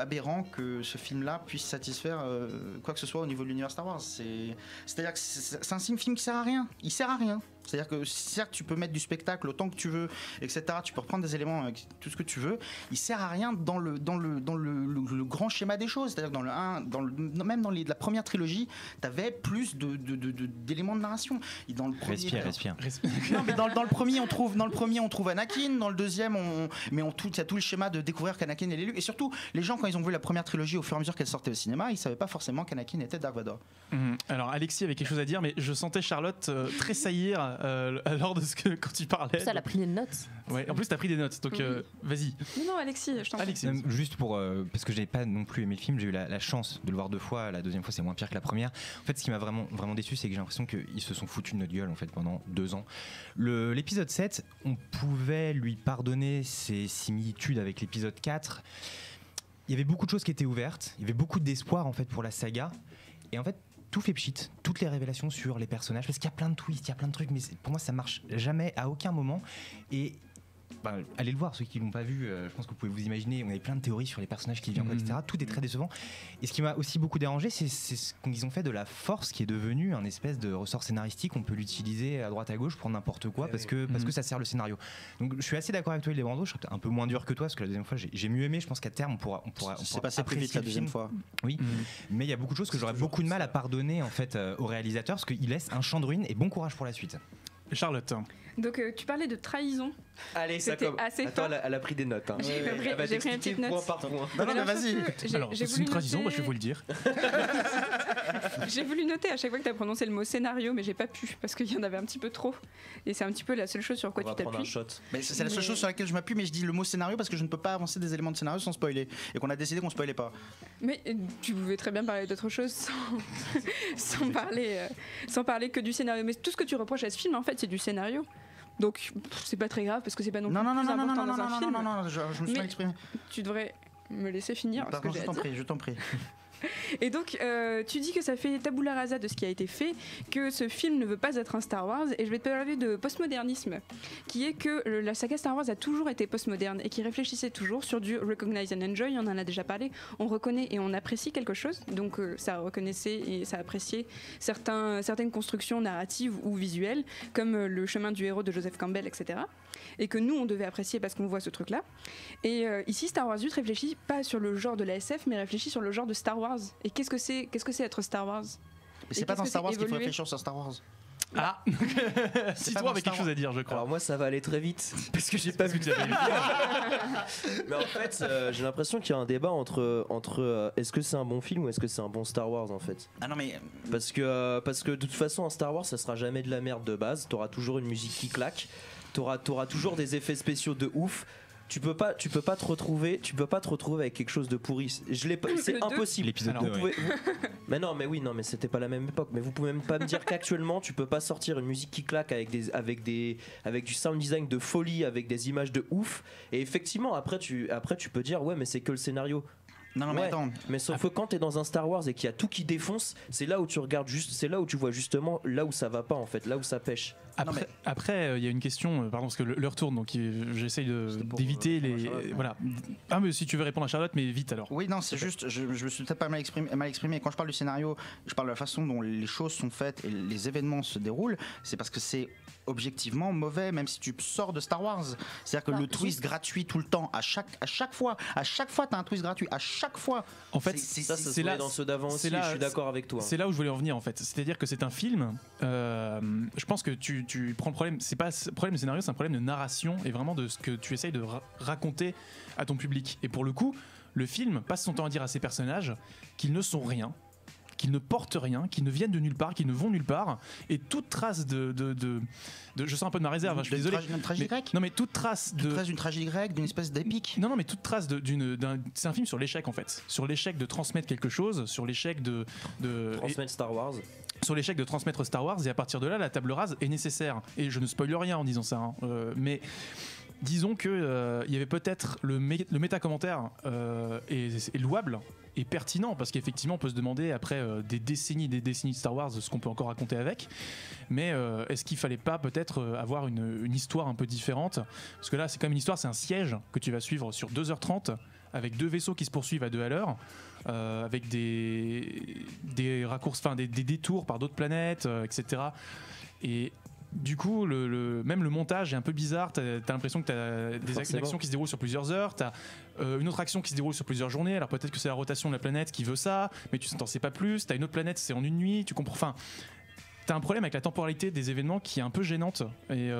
aberrant que ce film-là puisse satisfaire quoi que ce soit au niveau de l'univers Star Wars. C'est-à-dire que c'est un film qui sert à rien. Il sert à rien. C'est-à-dire que certes, tu peux mettre du spectacle autant que tu veux, etc. Tu peux reprendre des éléments, tout ce que tu veux. Il sert à rien dans le grand schéma des choses. C'est-à-dire que dans le 1, même dans la première trilogie, tu avais plus d'éléments de narration. Et dans le premier, Respire. Non, mais dans le premier, on trouve Anakin. Dans le deuxième, il y a tout le schéma de découvrir qu'Anakin est l'élu. Et surtout, les gens, quand ils ont vu la première trilogie au fur et à mesure qu'elle sortait au cinéma, ils savaient pas forcément qu'Anakin était Dark Vador. Alors, Alexis avait quelque chose à dire, mais je sentais Charlotte tressaillir lors de quand tu parlais. Ça, elle a pris des notes. Ouais, en plus, t'as pris des notes, donc vas-y. Non, Alexis, je t'en prie. Alexis. Juste pour parce que j'ai pas non plus aimé le film, j'ai eu la chance de le voir 2 fois. La deuxième fois, c'est moins pire que la première. En fait, ce qui m'a vraiment déçu, c'est que j'ai l'impression qu'ils se sont foutus de notre gueule en fait pendant 2 ans. L'épisode 7, on pouvait lui pardonner ses similitudes avec l'épisode 4. Il y avait beaucoup de choses qui étaient ouvertes, il y avait beaucoup d'espoir en fait pour la saga. Et en fait, tout fait pchit, toutes les révélations sur les personnages, parce qu'il y a plein de twists, il y a plein de trucs, mais pour moi ça marche jamais à aucun moment. Et allez le voir, ceux qui l'ont pas vu, je pense que vous pouvez vous imaginer, on avait plein de théories sur les personnages qui viennent, etc. Tout est très décevant. Et ce qui m'a aussi beaucoup dérangé, c'est ce qu'ils ont fait de la Force, qui est devenu un espèce de ressort scénaristique. On peut l'utiliser à droite à gauche pour n'importe quoi, parce que ça sert le scénario. Donc je suis assez d'accord avec toi, Il des Bandeaux. Je serais peut-être un peu moins dur que toi, parce que la deuxième fois j'ai mieux aimé. Je pense qu'à terme on pourra C'est passé plus vite la deuxième fois. Oui, mais il y a beaucoup de choses que j'aurais beaucoup de mal à pardonner en fait au réalisateur, parce qu'il laisse un champ de ruines. Et bon courage pour la suite. Charlotte. Donc tu parlais de trahison. Allez, ça C'était comme. assez Attends, fort. elle a pris des notes. Hein. J'ai pris- Elle va j'ai pris une t'expliquer petite note. point par point. Non, mais vas-y. Alors, c'est une tradition, moi je vais vous le dire. J'ai voulu noter à chaque fois que tu as prononcé le mot scénario, mais j'ai pas pu parce qu'il y en avait un petit peu trop. Et c'est un petit peu la seule chose sur quoi On va tu prendre un t'appuies. shot. Mais c'est la seule chose sur laquelle je m'appuie, mais je dis le mot scénario parce que je ne peux pas avancer des éléments de scénario sans spoiler. Et qu'on a décidé qu'on spoilait pas. Mais tu pouvais très bien parler d'autre chose sans parler que du scénario. Mais tout ce que tu reproches à ce film, en fait, c'est du scénario. Donc c'est pas très grave parce que c'est pas non plus Non, plus important dans un film. je me suis Mais- mal exprimé. Tu devrais me laisser finir ce que Pardon, j'ai je à t'en dire. prie, je t'en prie. Et donc, tu dis que ça fait tabula rasa de ce qui a été fait, que ce film ne veut pas être un Star Wars, et je vais te parler de postmodernisme, qui est que la saga Star Wars a toujours été postmoderne et qui réfléchissait toujours sur du recognize and enjoy. On en a déjà parlé. On reconnaît et on apprécie quelque chose, donc ça reconnaissait et ça appréciait certaines constructions narratives ou visuelles, comme le chemin du héros de Joseph Campbell, etc. Et que nous, on devait apprécier parce qu'on voit ce truc-là. Et ici, Star Wars 8 réfléchit pas sur le genre de la SF, mais réfléchit sur le genre de Star Wars. Et qu'est-ce que c'est être Star Wars? Mais c'est pas dans Star Wars qu'il faut réfléchir sur Star Wars. Ah C'est Si pas toi dans avec Star quelque chose à dire, je crois. Alors moi ça va aller très vite parce que j'ai pas vu. Mais en fait j'ai l'impression qu'il y a un débat entre est-ce que c'est un bon film ou est-ce que c'est un bon Star Wars en fait. Ah non mais Parce que de toute façon un Star Wars ça sera jamais de la merde de base. T'auras toujours une musique qui claque. T'auras toujours des effets spéciaux de ouf. Tu peux pas te retrouver avec quelque chose de pourri. C'est Le impossible. L'épisode Alors, 2, Vous pouvez- Mais non, mais c'était pas la même époque. Mais vous pouvez même pas me dire qu'actuellement tu peux pas sortir une musique qui claque avec du sound design de folie, avec des images de ouf. Et effectivement, après tu peux dire ouais, mais c'est que le scénario. non mais Ouais. attends. Mais sauf que quand t'es dans un Star Wars et qu'il y a tout qui défonce, c'est là où tu regardes c'est là où tu vois justement là où ça va pas en fait, là où ça pêche. Après, il y a une question, pardon, parce que l'heure tourne, donc j'essaye C'était pour, d'éviter pour les. Charlotte, ouais. Voilà. Ah, mais si tu veux répondre à Charlotte, mais vite alors. Oui, non, c'est juste, je me suis peut-être pas mal exprimé. Quand je parle du scénario, je parle de la façon dont les choses sont faites et les événements se déroulent. C'est parce que c'est objectivement mauvais, même si tu sors de Star Wars. C'est-à-dire que le twist gratuit tout le temps, à chaque fois, t'as un twist gratuit, à chaque fois. En fait, Ça se c'est voyait là. dans ceux d'avant aussi, c'est là- je suis d'accord avec toi. C'est là où je voulais en venir en fait. C'est-à-dire que c'est un film. Je pense que tu prends le problème. C'est pas un problème de scénario, c'est un problème de narration et vraiment de ce que tu essayes de raconter à ton public. Et pour le coup, le film passe son temps à dire à ses personnages qu'ils ne sont rien, qu'ils ne portent rien, qu'ils ne viennent de nulle part, qu'ils ne vont nulle part. Et toute trace je sors un peu de ma réserve. Hein, je suis désolé. Une tragédie grecque. Non mais toute trace Toute trace d'une tragédie grecque, d'une espèce d'épique. Non, mais toute trace c'est un film sur l'échec en fait, sur l'échec de transmettre quelque chose, sur l'échec de Transmettre Star Wars. sur l'échec de transmettre Star Wars, et à partir de là, la table rase est nécessaire. Et je ne spoile rien en disant ça, hein. Mais disons que il y avait peut-être le méta-commentaire est louable et pertinent, parce qu'effectivement on peut se demander après des décennies de Star Wars ce qu'on peut encore raconter avec, mais est-ce qu'il fallait pas peut-être avoir une histoire un peu différente, parce que là c'est quand même une histoire, c'est un siège que tu vas suivre sur 2h30 avec 2 vaisseaux qui se poursuivent à 2 à l'heure, avec des raccourcis, enfin des détours par d'autres planètes, etc. Et du coup, même le montage est un peu bizarre. T'as l'impression que t'as une action qui se déroule sur plusieurs heures, t'as une autre action qui se déroule sur plusieurs journées. Alors peut-être que c'est la rotation de la planète qui veut ça, mais tu t'en sais pas plus. T'as une autre planète, c'est en une nuit. Tu comprends. Enfin, t'as un problème avec la temporalité des événements qui est un peu gênante. Et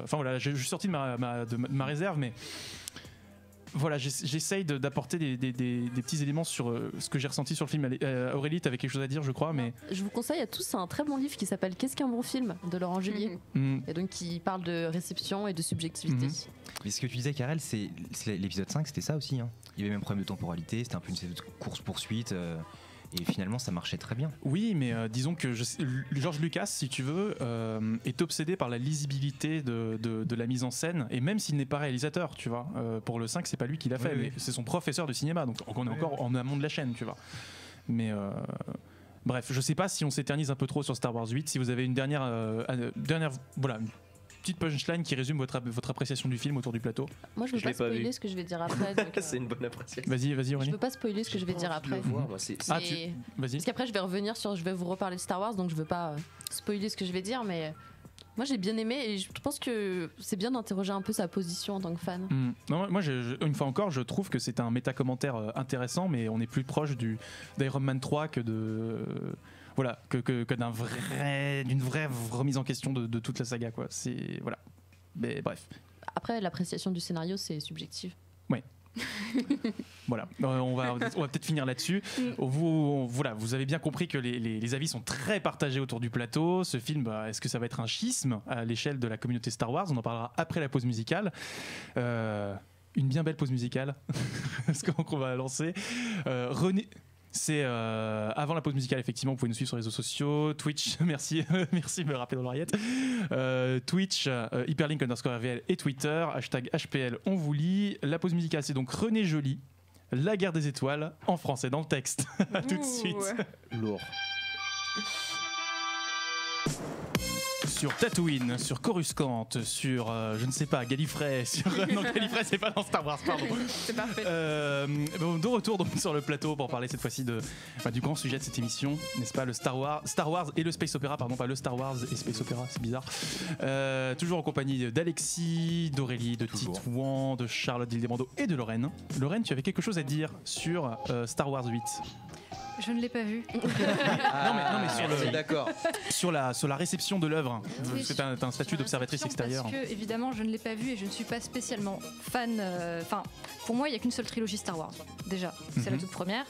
enfin voilà, je suis sorti de ma réserve, mais voilà, j'essaye d'apporter des petits éléments sur ce que j'ai ressenti sur le film. Aurélie, t'avais quelque chose à dire, je crois, mais Je vous conseille à tous, c'est un très bon livre qui s'appelle Qu'est-ce qu'un bon film de Laurent Julier, et donc qui parle de réception et de subjectivité. Mais ce que tu disais, Karel, c'est l'épisode 5, c'était ça aussi. Hein. Il y avait même problème de temporalité, c'était un peu une course-poursuite. Et finalement, ça marchait très bien. Oui, mais disons que George Lucas, si tu veux, est obsédé par la lisibilité de la mise en scène, et même s'il n'est pas réalisateur, tu vois. Pour le 5, c'est pas lui qui l'a fait, mais c'est son professeur de cinéma, donc on est encore en amont de la chaîne, tu vois. Mais bref, je sais pas si on s'éternise un peu trop sur Star Wars 8. Si vous avez une dernière voilà, une petite punchline qui résume votre appréciation du film autour du plateau. Moi, je veux Je pas l'ai pas spoiler vu. ce que je vais dire après. donc, C'est une bonne appréciation. Vas-y, je Aurélie. veux pas spoiler ce que je vais dire après. Ah, Mais- vas-y. Parce qu'après, je vais vous reparler de Star Wars, donc je veux pas spoiler ce que je vais dire, mais moi j'ai bien aimé et je pense que c'est bien d'interroger un peu sa position en tant que fan. Non, moi, une fois encore, je trouve que c'est un méta-commentaire intéressant, mais on est plus proche d'Iron Man 3 que voilà, que d'une vraie remise en question de toute la saga, quoi. C'est voilà. Mais bref. Après, l'appréciation du scénario, c'est subjectif. Voilà, on va peut-être finir là-dessus. Vous avez bien compris que les avis sont très partagés autour du plateau. Ce film, est-ce que ça va être un schisme à l'échelle de la communauté Star Wars? On en parlera après la pause musicale. Une bien belle pause musicale, ce qu'on va lancer. René. C'est avant la pause musicale, effectivement. Vous pouvez nous suivre sur les réseaux sociaux, Twitch, merci de me rappeler dans l'oreillette, Twitch, hyperlink_RVL et Twitter, #HPL, on vous lit. La pause musicale, c'est donc René Joly, La guerre des étoiles, en français dans le texte. À tout de suite. Lourd. Sur Tatooine, sur Coruscant, sur je ne sais pas, Gallifrey, non, Gallifrey c'est pas dans Star Wars, pardon. C'est parfait. De retour donc sur le plateau pour parler cette fois-ci du grand sujet de cette émission, n'est-ce pas, le Star Wars et le Space Opera, pardon, pas le Star Wars et Space Opera, c'est bizarre. Toujours en compagnie d'Alexis, d'Aurélie, de Titouan, de Charlotte Dildemando et de Lorraine. Lorraine, tu avais quelque chose à dire sur Star Wars 8? Je ne l'ai pas vu. Non mais D'accord. sur la réception de l'œuvre, Oui, parce que t'as un statut sur d'observatrice réception, extérieure. Parce que évidemment, je ne l'ai pas vu et je ne suis pas spécialement fan. Enfin, pour moi, il n'y a qu'une seule trilogie Star Wars. Déjà, c'est la toute première.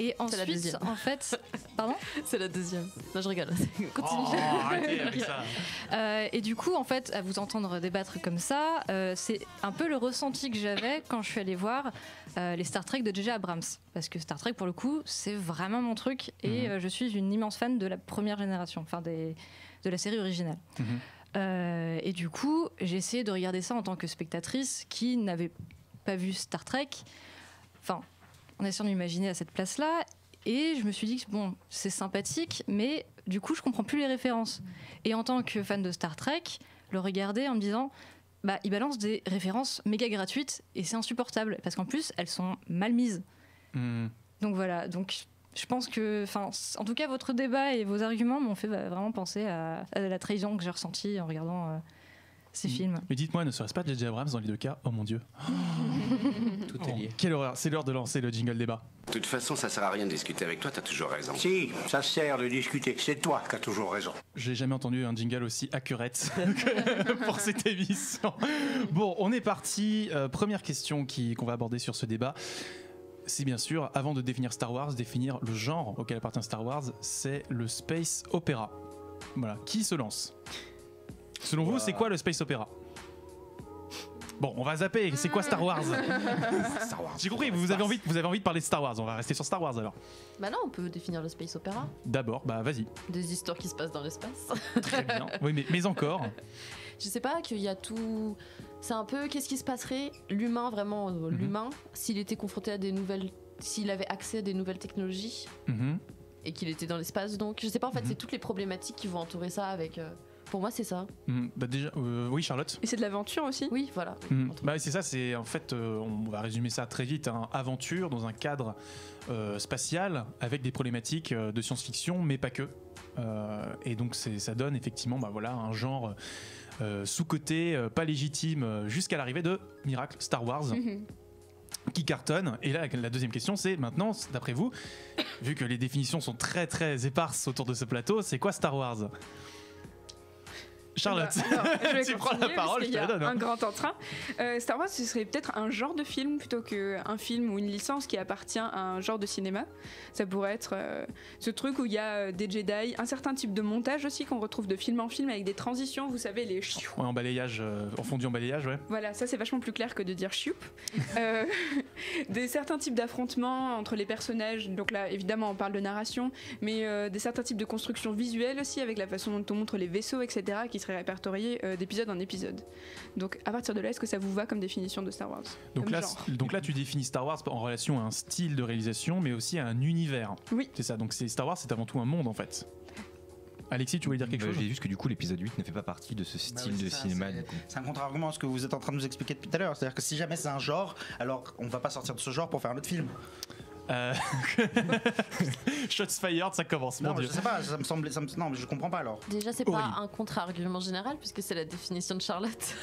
Et C'est la ensuite, deuxième. en fait, pardon. C'est la deuxième. Non, je rigole. Continue. Oh, arrêtez avec ça. Et du coup, en fait, à vous entendre débattre comme ça, c'est un peu le ressenti que j'avais quand je suis allée voir les Star Trek de J.J. Abrams. Parce que Star Trek, pour le coup, c'est vraiment mon truc. Et je suis une immense fan de la première génération, enfin de la série originale. Et du coup, j'ai essayé de regarder ça en tant que spectatrice qui n'avait pas vu Star Trek. Enfin, en essayant de m'imaginer à cette place-là. Et je me suis dit que bon, c'est sympathique, mais Du coup, je comprends plus les références. Et en tant que fan de Star Trek, le regarder en me disant, il balance des références méga gratuites et c'est insupportable parce qu'en plus, elles sont mal mises. Donc voilà. Donc je pense que, en tout cas, votre débat et vos arguments m'ont fait vraiment penser à la trahison que j'ai ressentie en regardant ces films. Mais dites-moi, ne serait-ce pas J.J. Abrams dans les deux cas? Oh mon Dieu. Tout est lié. Quelle horreur. C'est l'heure de lancer le jingle débat. De toute façon, ça sert à rien de discuter avec toi, t'as toujours raison. Si, ça sert de discuter. C'est toi qui as toujours raison. J'ai jamais entendu un jingle aussi accurate pour cette émission. Bon, on est parti. Première question qu'on va aborder sur ce débat. C'est bien sûr, avant de définir Star Wars, définir le genre auquel appartient Star Wars, c'est le space opéra. Voilà, qui se lance? Selon vous, c'est quoi le space opéra? Bon, on va zapper. C'est quoi Star Wars? Star Wars. J'ai compris. Vous avez envie de parler de Star Wars. On va rester sur Star Wars alors. Bah non, on peut définir le space opéra. D'abord, vas-y. Des histoires qui se passent dans l'espace. Très bien. Oui, mais encore. Je sais pas, qu'il y a tout. C'est un peu qu'est-ce qui se passerait, l'humain, vraiment, l'humain, s'il était confronté à des nouvelles. S'il avait accès à des nouvelles technologies et qu'il était dans l'espace. Donc, je sais pas, en fait, c'est toutes les problématiques qui vont entourer ça avec. Pour moi, c'est ça. Déjà, oui, Charlotte. Et c'est de l'aventure aussi. Oui, voilà. C'est ça, c'est en fait, on va résumer ça très vite, aventure dans un cadre spatial avec des problématiques de science-fiction, mais pas que. Et donc ça donne effectivement, un genre sous-coté, pas légitime, jusqu'à l'arrivée de Miracle Star Wars. Qui cartonne. Et là, la deuxième question, c'est maintenant, d'après vous, vu que les définitions sont très très éparses autour de ce plateau, c'est quoi Star Wars? Charlotte, tu prends la parole, je te la donne. Un grand entrain. Star Wars, ce serait peut-être un genre de film plutôt qu'un film ou une licence qui appartient à un genre de cinéma. Ça pourrait être ce truc où il y a des Jedi, un certain type de montage aussi qu'on retrouve de film en film avec des transitions, vous savez, les ouais, en balayage, en fondu en balayage, ouais. Voilà, ça c'est vachement plus clair que de dire choup. Certains types d'affrontements entre les personnages, donc là évidemment on parle de narration, mais des certains types de construction visuelle aussi avec la façon dont on montre les vaisseaux, etc., qui serait répertorié d'épisode en épisode. Donc à partir de là, est-ce que ça vous va comme définition de Star Wars? Donc là, tu définis Star Wars en relation à un style de réalisation, mais aussi à un univers. Oui. C'est ça. Donc Star Wars, c'est avant tout un monde en fait. Alexis, tu voulais dire quelque chose? J'ai juste que du coup l'épisode 8 ne fait pas partie de ce style de cinéma. C'est un contre-argument à ce que vous êtes en train de nous expliquer depuis tout à l'heure. C'est-à-dire que si jamais c'est un genre, alors on va pas sortir de ce genre pour faire un autre film. Shots fired, ça commence. Non, mon Dieu. je sais pas, non, mais je comprends pas alors. Déjà, c'est pas un contre-argument général puisque c'est la définition de Charlotte.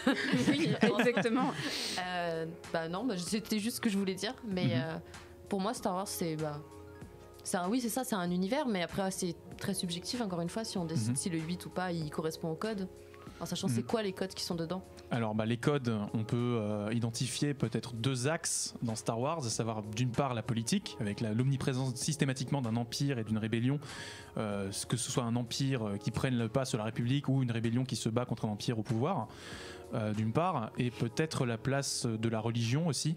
Oui, exactement. Non, c'était juste ce que je voulais dire. Mais pour moi, Star Wars, c'est un univers, mais après, c'est très subjectif, encore une fois, si on décide si le 8 ou pas, il correspond au code. En sachant c'est quoi les codes qui sont dedans. Alors les codes, on peut identifier peut-être deux axes dans Star Wars, à savoir d'une part la politique, avec l'omniprésence systématiquement d'un empire et d'une rébellion, que ce soit un empire qui prenne le pas sur la République ou une rébellion qui se bat contre un empire au pouvoir, d'une part, et peut-être la place de la religion aussi,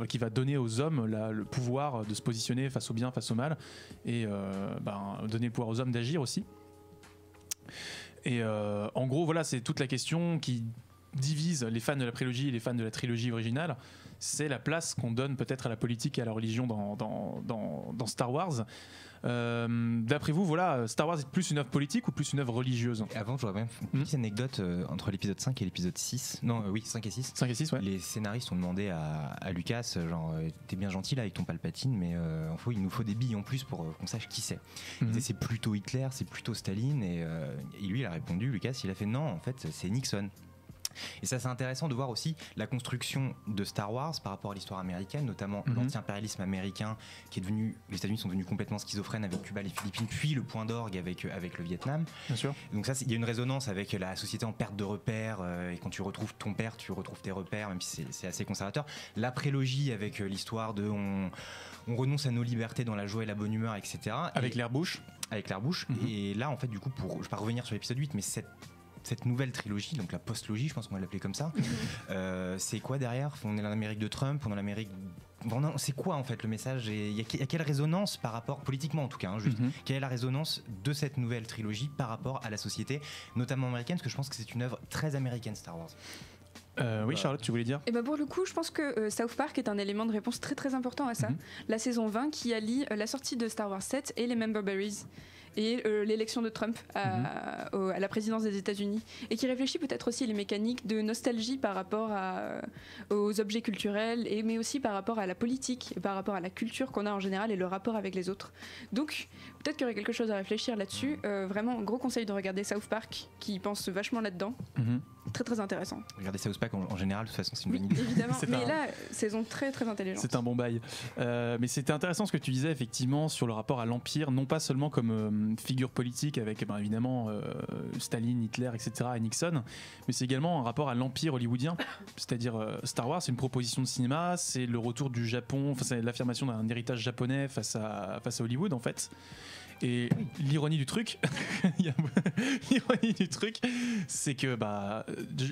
qui va donner aux hommes le pouvoir de se positionner face au bien, face au mal, et donner le pouvoir aux hommes d'agir aussi. Et en gros, voilà, c'est toute la question qui divise les fans de la prélogie et les fans de la trilogie originale. C'est la place qu'on donne peut-être à la politique et à la religion dans Star Wars. D'après vous, voilà, Star Wars est plus une œuvre politique ou plus une œuvre religieuse? Et avant, j'aurais même une petite anecdote entre l'épisode 5 et l'épisode 6. Non, oui, 5 et 6. 5 et 6, ouais. Les scénaristes ont demandé à Lucas, genre, t'es bien gentil là avec ton Palpatine, mais il nous faut des billes en plus pour qu'on sache qui c'est. Il disait, c'est plutôt Hitler, c'est plutôt Staline, et lui, il a répondu, Lucas, il a fait non, en fait, c'est Nixon. Et ça, c'est intéressant de voir aussi la construction de Star Wars par rapport à l'histoire américaine, notamment l'anti-impérialisme américain qui est devenu, les États-Unis sont devenus complètement schizophrènes avec Cuba, les Philippines, puis le point d'orgue avec le Vietnam. Bien sûr. Donc ça, il y a une résonance avec la société en perte de repères, et quand tu retrouves ton père, tu retrouves tes repères, même si c'est assez conservateur. La prélogie avec l'histoire de on renonce à nos libertés dans la joie et la bonne humeur, etc. Avec l'air bouche. Avec l'air bouche. Et là, en fait, du coup, je vais pas revenir sur l'épisode 8, mais cette nouvelle trilogie, donc la post-logie, je pense qu'on va l'appeler comme ça, c'est quoi derrière? On est dans l'Amérique de Trump, on est dans l'Amérique... Bon, non, c'est quoi en fait le message? Il y a quelle résonance par rapport, politiquement en tout cas, quelle est la résonance de cette nouvelle trilogie par rapport à la société, notamment américaine, parce que je pense que c'est une œuvre très américaine, Star Wars. Oui, Charlotte, tu voulais dire? Et pour le coup, je pense que South Park est un élément de réponse très très important à ça. La saison 20 qui allie la sortie de Star Wars 7 et les Member Berries. et l'élection de Trump à la présidence des États-Unis, et qui réfléchit peut-être aussi les mécaniques de nostalgie par rapport aux objets culturels, mais aussi par rapport à la politique, par rapport à la culture qu'on a en général et le rapport avec les autres. Donc peut-être qu'il y aurait quelque chose à réfléchir là-dessus. Vraiment, gros conseil de regarder South Park, qui pense vachement là-dedans. Très très intéressant. Regardez South Park en général, de toute façon, c'est une bonne idée. Évidemment, mais là, saison très très intelligente. C'est un bon bail. Mais c'était intéressant ce que tu disais effectivement sur le rapport à l'Empire, non pas seulement comme figure politique avec évidemment Staline, Hitler, etc. et Nixon, mais c'est également un rapport à l'Empire hollywoodien. C'est-à-dire Star Wars, c'est une proposition de cinéma, c'est le retour du Japon, enfin, c'est l'affirmation d'un héritage japonais face à Hollywood en fait. Et l'ironie du truc, c'est que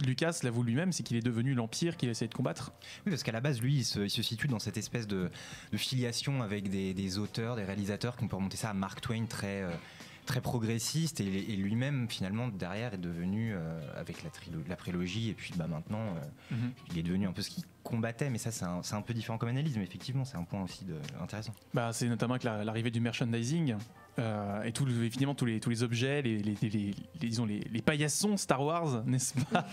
Lucas l'avoue lui-même, c'est qu'il est devenu l'Empire qu'il essaie de combattre. Oui, parce qu'à la base, lui, il se situe dans cette espèce de filiation avec des auteurs, des réalisateurs, qu'on peut remonter ça à Mark Twain, très progressiste, et lui-même finalement derrière est devenu avec la prélogie, et puis maintenant il est devenu un peu ce qu'il combattait, mais ça c'est un peu différent comme analyse, mais effectivement c'est un point aussi intéressant. C'est notamment avec l'arrivée du merchandising et finalement tous les objets, disons les paillassons Star Wars, n'est-ce pas?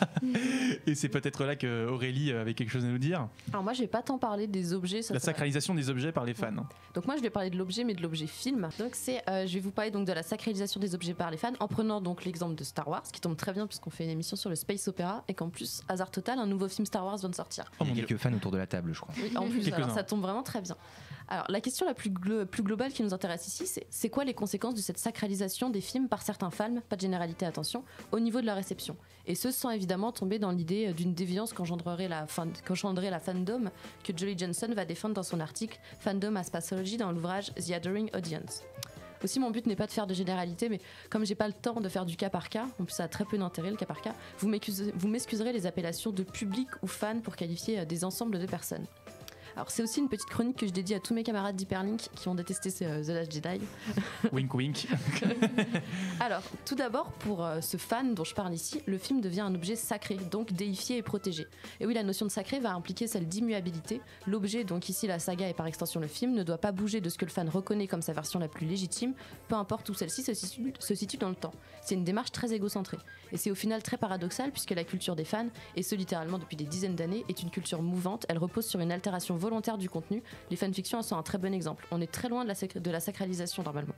Et c'est peut-être là que Aurélie avait quelque chose à nous dire. Alors moi je vais pas tant parler des objets, la sacralisation des objets par les fans. Donc moi je vais parler de l'objet, mais de l'objet film. Donc je vais vous parler donc de la sacralisation des objets par les fans en prenant donc l'exemple de Star Wars, qui tombe très bien puisqu'on fait une émission sur le space opéra et qu'en plus, hasard total, un nouveau film Star Wars vient de sortir. Il y a quelques fans autour de la table, je crois. Oui, en plus, alors, ça tombe vraiment très bien. Alors la question la plus globale qui nous intéresse ici, c'est quoi les conséquences de cette sacralisation des films par certains fans, pas de généralité attention, au niveau de la réception. Et ce sans évidemment tomber dans l'idée d'une déviance qu'engendrerait la fandom que Jolie Johnson va défendre dans son article Fandom as Pathology dans l'ouvrage The Adoring Audience. Aussi, mon but n'est pas de faire de généralité, mais comme j'ai pas le temps de faire du cas par cas, en plus ça a très peu d'intérêt le cas par cas, vous m'excuserez les appellations de public ou fan pour qualifier des ensembles de personnes. Alors c'est aussi une petite chronique que je dédie à tous mes camarades d'Hyperlink qui ont détesté The Last Jedi. Wink wink. Alors tout d'abord, pour ce fan dont je parle ici, le film devient un objet sacré, donc déifié et protégé. Et oui, la notion de sacré va impliquer celle d'immuabilité. L'objet, donc ici la saga et par extension le film, ne doit pas bouger de ce que le fan reconnaît comme sa version la plus légitime, peu importe où celle-ci se situe dans le temps. C'est une démarche très égocentrée. Et c'est au final très paradoxal puisque la culture des fans, et ce littéralement depuis des dizaines d'années, est une culture mouvante. Elle repose sur une altération volontaire du contenu. Les fanfictions en sont un très bon exemple. On est très loin de la sacralisation normalement.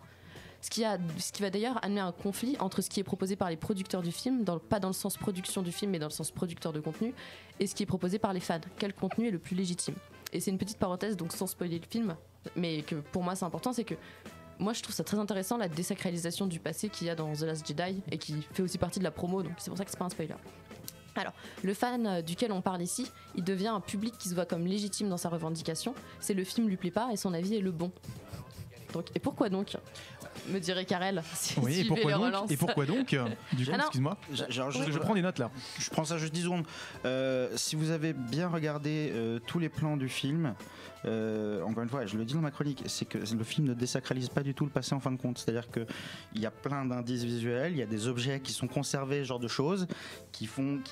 Ce qui va d'ailleurs amener un conflit entre ce qui est proposé par les producteurs du film, pas dans le sens production du film mais dans le sens producteur de contenu, et ce qui est proposé par les fans. Quel contenu est le plus légitime? Et c'est une petite parenthèse, donc sans spoiler le film, mais que pour moi c'est important, c'est que moi je trouve ça très intéressant la désacralisation du passé qu'il y a dans The Last Jedi et qui fait aussi partie de la promo, donc c'est pour ça que c'est pas un spoiler. Alors, le fan duquel on parle ici, il devient un public qui se voit comme légitime dans sa revendication. C'est le film lui plaît pas et son avis est le bon. Donc, et pourquoi donc, me dirait Karel, si oui, et pourquoi donc du coup, excuse-moi, je prends des notes là. Je prends ça juste 10 secondes. Si vous avez bien regardé tous les plans du film, encore une fois, je le dis dans ma chronique, c'est que le film ne désacralise pas du tout le passé en fin de compte. C'est-à-dire qu'il y a plein d'indices visuels, il y a des objets qui sont conservés, ce genre de choses, qui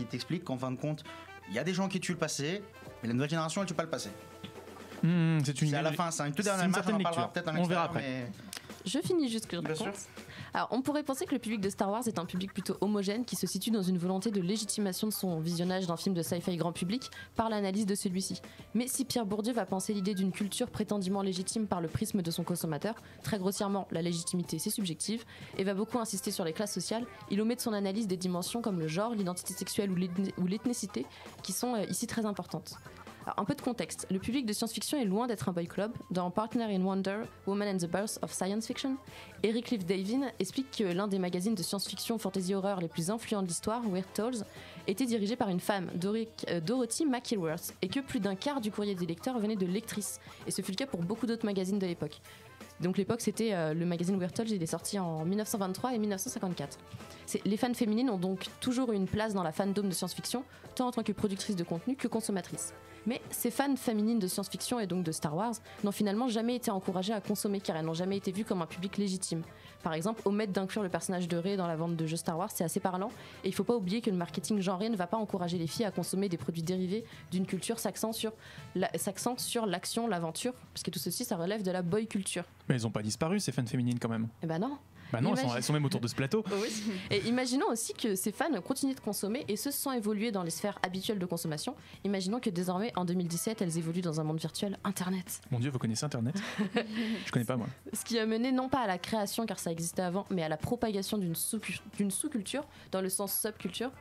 t'expliquent qu'en fin de compte, il y a des gens qui tuent le passé, mais la nouvelle génération, elle tue pas le passé. C'est à la fin, c'est une toute dernière image, on en parlera peut-être un on verra après. Mais... Je finis juste que je raconte. Alors, on pourrait penser que le public de Star Wars est un public plutôt homogène qui se situe dans une volonté de légitimation de son visionnage d'un film de sci-fi grand public par l'analyse de celui-ci. Mais si Pierre Bourdieu va penser l'idée d'une culture prétendument légitime par le prisme de son consommateur, très grossièrement, la légitimité c'est subjectif, et va beaucoup insister sur les classes sociales, il omet de son analyse des dimensions comme le genre, l'identité sexuelle ou l'ethnicité, qui sont ici très importantes. Alors, un peu de contexte. Le public de science-fiction est loin d'être un boy club. Dans Partner in Wonder, Woman and the Birth of Science Fiction, Eric Cliff Davin explique que l'un des magazines de science-fiction fantasy horror les plus influents de l'histoire, Weird Tales, était dirigé par une femme, Dorothy McIlworth, et que plus d'un quart du courrier des lecteurs venait de lectrices. Et ce fut le cas pour beaucoup d'autres magazines de l'époque. Donc l'époque, c'était le magazine Weird Tales, il est sorti en 1923 et 1954. Les fans féminines ont donc toujours eu une place dans la fandom de science-fiction, tant en tant que productrices de contenu que consommatrices. Mais ces fans féminines de science-fiction et donc de Star Wars n'ont finalement jamais été encouragées à consommer car elles n'ont jamais été vues comme un public légitime. Par exemple, omettre d'inclure le personnage de Rey dans la vente de jeux Star Wars, c'est assez parlant, et il ne faut pas oublier que le marketing genré ne va pas encourager les filles à consommer des produits dérivés d'une culture s'accent sur l'action, l'aventure, parce que tout ceci, ça relève de la boy culture. Mais elles n'ont pas disparu, ces fans féminines quand même. Eh ben non. Bah non, elles sont même autour de ce plateau. Et imaginons aussi que ces fans continuent de consommer et ce sans évoluer dans les sphères habituelles de consommation. Imaginons que désormais, en 2017, elles évoluent dans un monde virtuel, Internet. Mon Dieu, vous connaissez Internet? Je connais pas moi. Ce qui a mené non pas à la création, car ça existait avant, mais à la propagation d'une sous-culture, dans le sens subculture,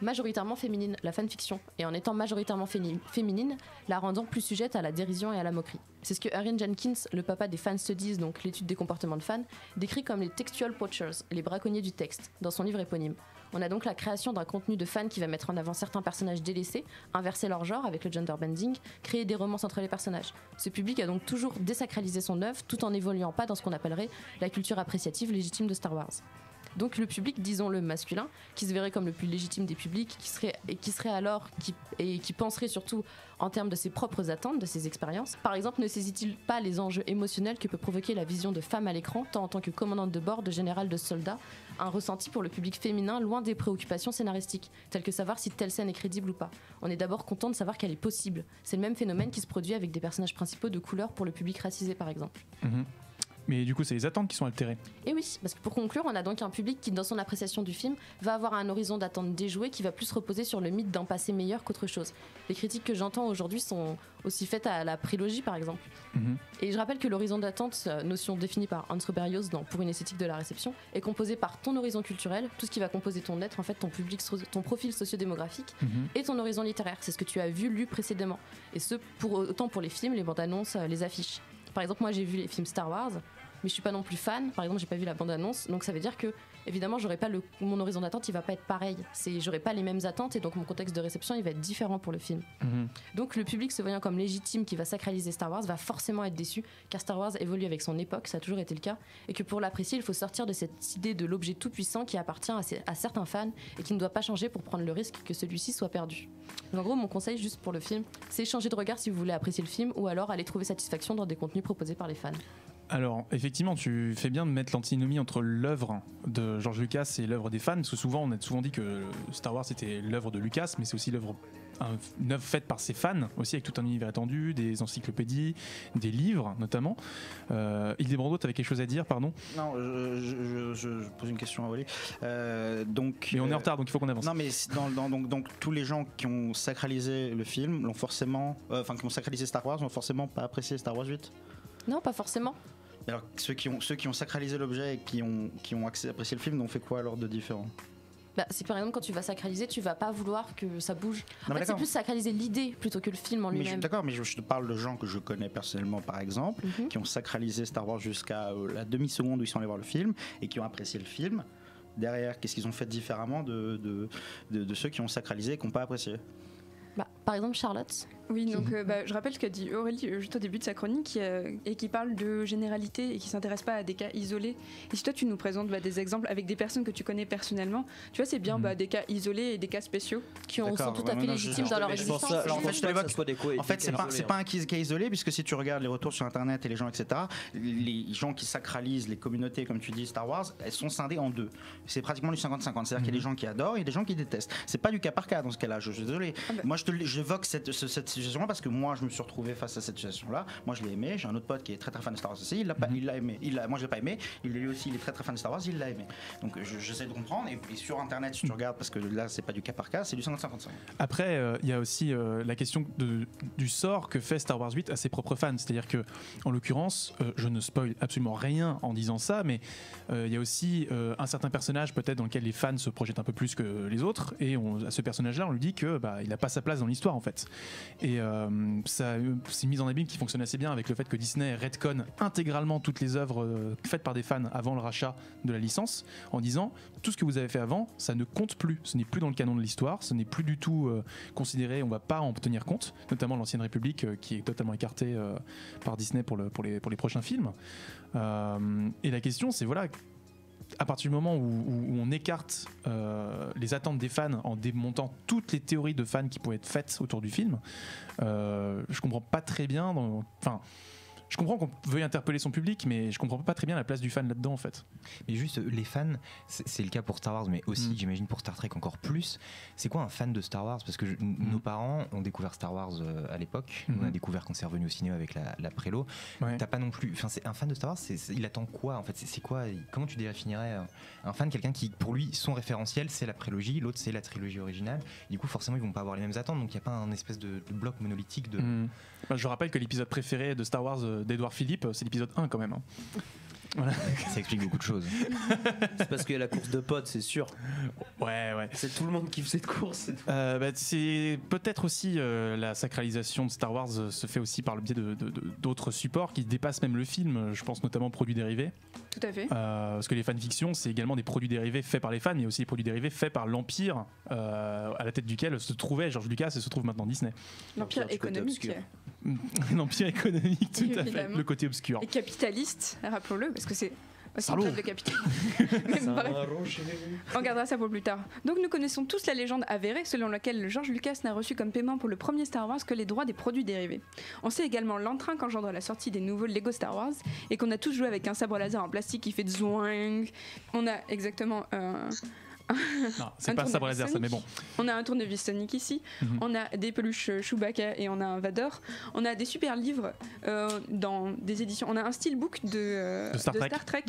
majoritairement féminine, la fanfiction, et en étant majoritairement féminine, la rendant plus sujette à la dérision et à la moquerie. C'est ce que Erin Jenkins, le papa des fan studies, donc l'étude des comportements de fans, décrit comme les textual poachers, les braconniers du texte, dans son livre éponyme. On a donc la création d'un contenu de fans qui va mettre en avant certains personnages délaissés, inverser leur genre avec le genderbending, créer des romances entre les personnages. Ce public a donc toujours désacralisé son œuvre tout en n'évoluant pas dans ce qu'on appellerait la culture appréciative légitime de Star Wars. Donc le public, disons-le masculin, qui se verrait comme le plus légitime des publics, qui penserait surtout en termes de ses propres attentes, de ses expériences. Par exemple, ne saisit-il pas les enjeux émotionnels que peut provoquer la vision de femme à l'écran, tant en tant que commandante de bord, de général, de soldat, un ressenti pour le public féminin loin des préoccupations scénaristiques, telles que savoir si telle scène est crédible ou pas. On est d'abord content de savoir qu'elle est possible. C'est le même phénomène qui se produit avec des personnages principaux de couleur pour le public racisé, par exemple. Mais du coup, c'est les attentes qui sont altérées. Et oui, parce que pour conclure, on a donc un public qui, dans son appréciation du film, va avoir un horizon d'attente déjoué qui va plus reposer sur le mythe d'un passé meilleur qu'autre chose. Les critiques que j'entends aujourd'hui sont aussi faites à la prélogie, par exemple. Et je rappelle que l'horizon d'attente, notion définie par Hans Berrios dans Pour une esthétique de la réception, est composé par ton horizon culturel, tout ce qui va composer ton être, en fait, ton profil sociodémographique, et ton horizon littéraire. C'est ce que tu as vu, lu précédemment. Et ce, autant pour les films, les bandes annonces, les affiches. Par exemple, moi j'ai vu les films Star Wars, mais je suis pas non plus fan. Par exemple, j'ai pas vu la bande-annonce, donc ça veut dire que évidemment, j'aurais pas mon horizon d'attente, il va pas être pareil. J'aurais pas les mêmes attentes et donc mon contexte de réception, il va être différent pour le film. Donc le public se voyant comme légitime qui va sacraliser Star Wars va forcément être déçu, car Star Wars évolue avec son époque, ça a toujours été le cas, et que pour l'apprécier, il faut sortir de cette idée de l'objet tout puissant qui appartient à certains fans et qui ne doit pas changer pour prendre le risque que celui-ci soit perdu. Donc, en gros, mon conseil juste pour le film, c'est changer de regard si vous voulez apprécier le film, ou alors aller trouver satisfaction dans des contenus proposés par les fans. Alors, effectivement, tu fais bien de mettre l'antinomie entre l'œuvre de George Lucas et l'œuvre des fans, parce que souvent, on a souvent dit que Star Wars c'était l'œuvre de Lucas, mais c'est aussi une œuvre faite par ses fans, aussi avec tout un univers étendu, des encyclopédies, des livres notamment. Hildebrando, tu avais quelque chose à dire, pardon? Non, je pose une question à Wally. Mais on est en retard, donc il faut qu'on avance. Non, mais donc tous les gens qui ont sacralisé le film l'ont forcément, qui ont sacralisé Star Wars, n'ont forcément pas apprécié Star Wars 8. Non, pas forcément. Alors ceux qui ont sacralisé l'objet et qui ont apprécié le film, ont fait quoi alors de différent? C'est par exemple quand tu vas sacraliser, tu vas pas vouloir que ça bouge. Non, en fait, c'est plus sacraliser l'idée plutôt que le film en lui-même. D'accord, mais je te parle de gens que je connais personnellement par exemple, qui ont sacralisé Star Wars jusqu'à la demi-seconde où ils sont allés voir le film et qui ont apprécié le film. Derrière, qu'est-ce qu'ils ont fait différemment de ceux qui ont sacralisé et qui n'ont pas apprécié? Par exemple, Charlotte. Oui, donc je rappelle ce qu'a dit Aurélie juste au début de sa chronique et qui parle de généralité et qui s'intéresse pas à des cas isolés. Et si toi tu nous présentes des exemples avec des personnes que tu connais personnellement, tu vois, c'est bien des cas isolés et des cas spéciaux qui sont tout à fait légitimes dans leur existence. En fait, c'est pas un cas isolé, puisque si tu regardes les retours sur internet et les gens, etc., les gens qui sacralisent les communautés, comme tu dis, Star Wars, elles sont scindées en deux. C'est pratiquement du 50-50. C'est-à-dire qu'il y a des gens qui adorent et des gens qui détestent. C'est pas du cas par cas dans ce cas-là, je suis désolé. Moi, j'évoque cette situation-là parce que moi, je me suis retrouvé face à cette situation-là. Moi, je l'ai aimé. J'ai un autre pote qui est très très fan de Star Wars aussi. Il l'a aimé. Moi, je l'ai pas aimé. Lui aussi, il est très très fan de Star Wars. Il l'a aimé. Donc, j'essaie de comprendre. Et sur internet, si tu regardes, parce que là, c'est pas du cas par cas, c'est du 50-50. Après, il y a aussi la question du sort que fait Star Wars 8 à ses propres fans. C'est-à-dire que, en l'occurrence, je ne spoil absolument rien en disant ça, mais il y a aussi un certain personnage peut-être dans lequel les fans se projettent un peu plus que les autres. Et à ce personnage-là, on lui dit que il n'a pas sa place dans l'histoire en fait. Et ça, c'est une mise en abîme qui fonctionne assez bien avec le fait que Disney retconne intégralement toutes les œuvres faites par des fans avant le rachat de la licence, en disant tout ce que vous avez fait avant, ça ne compte plus, ce n'est plus dans le canon de l'histoire, ce n'est plus du tout considéré, on ne va pas en tenir compte, notamment l'Ancienne République qui est totalement écartée par Disney pour les prochains films. Et la question c'est voilà, à partir du moment où on écarte les attentes des fans en démontant toutes les théories de fans qui pouvaient être faites autour du film, je comprends pas très bien. je comprends qu'on veuille interpeller son public, mais je comprends pas très bien la place du fan là-dedans en fait. Mais juste, les fans, c'est le cas pour Star Wars, mais aussi, j'imagine, pour Star Trek encore plus. C'est quoi un fan de Star Wars? Parce que nos parents ont découvert Star Wars à l'époque. On a découvert quand c'est revenu au cinéma avec la prélo. Ouais. T'as pas non plus. Enfin, c'est un fan de Star Wars, il attend quoi en fait? C'est quoi? Comment tu définirais un fan? Quelqu'un qui, pour lui, son référentiel, c'est la prélogie, l'autre, c'est la trilogie originale. Du coup, forcément, ils vont pas avoir les mêmes attentes. Donc, il y a pas un espèce de bloc monolithique de. Je rappelle que l'épisode préféré de Star Wars d'Edouard Philippe, c'est l'épisode 1 quand même. Hein. Voilà. Ça explique beaucoup de choses. C'est parce qu'il y a la course de potes, c'est sûr. Ouais. C'est tout le monde qui fait cette course. C'est peut-être aussi la sacralisation de Star Wars se fait aussi par le biais d'autres supports qui dépassent même le film. Je pense notamment aux produits dérivés. Tout à fait. Parce que les fanfictions, c'est également des produits dérivés faits par les fans, mais aussi des produits dérivés faits par l'Empire, à la tête duquel se trouvait George Lucas et se trouve maintenant Disney. L'empire économique. L'Empire économique, tout à fait. Évidemment. Le côté obscur. Et capitaliste, rappelons-le, parce que c'est aussi Salaud. une preuve de capital. Mais bref, on gardera ça pour plus tard. Donc nous connaissons tous la légende avérée selon laquelle George Lucas n'a reçu comme paiement pour le premier Star Wars que les droits des produits dérivés. On sait également l'entrain qu'engendre la sortie des nouveaux Lego Star Wars et qu'on a tous joué avec un sabre laser en plastique qui fait zouing. On a exactement Non, c'est pas sabre laser ça, mais bon. On a un tournevis Sonic ici, on a des peluches Chewbacca et on a un Vador. On a des super livres dans des éditions. On a un steelbook de Star Trek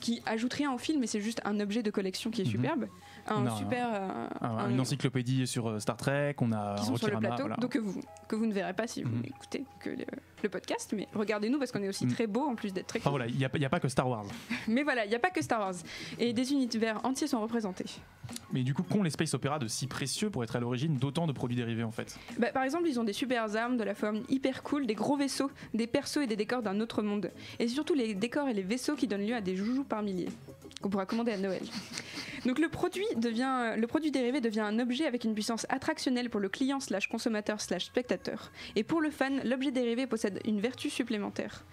qui ajoute rien au film, mais c'est juste un objet de collection qui est superbe. Une encyclopédie sur Star Trek, on a qui un sont sur le Rokirama, plateau, voilà. donc que vous ne verrez pas si vous n'écoutez que le podcast, mais regardez-nous parce qu'on est aussi très beau en plus d'être très cool. Enfin voilà, il n'y a pas que Star Wars. Mais voilà, il n'y a pas que Star Wars. Et des univers entiers sont représentés. Mais du coup, qu'ont les space opéras de si précieux pour être à l'origine d'autant de produits dérivés en fait? Par exemple, ils ont des super armes de la forme hyper cool, des gros vaisseaux, des persos et des décors d'un autre monde. Et c'est surtout les décors et les vaisseaux qui donnent lieu à des joujoux par milliers, qu'on pourra commander à Noël. Donc le produit dérivé devient un objet avec une puissance attractionnelle pour le client / consommateur / spectateur. Et pour le fan, l'objet dérivé possède une vertu supplémentaire.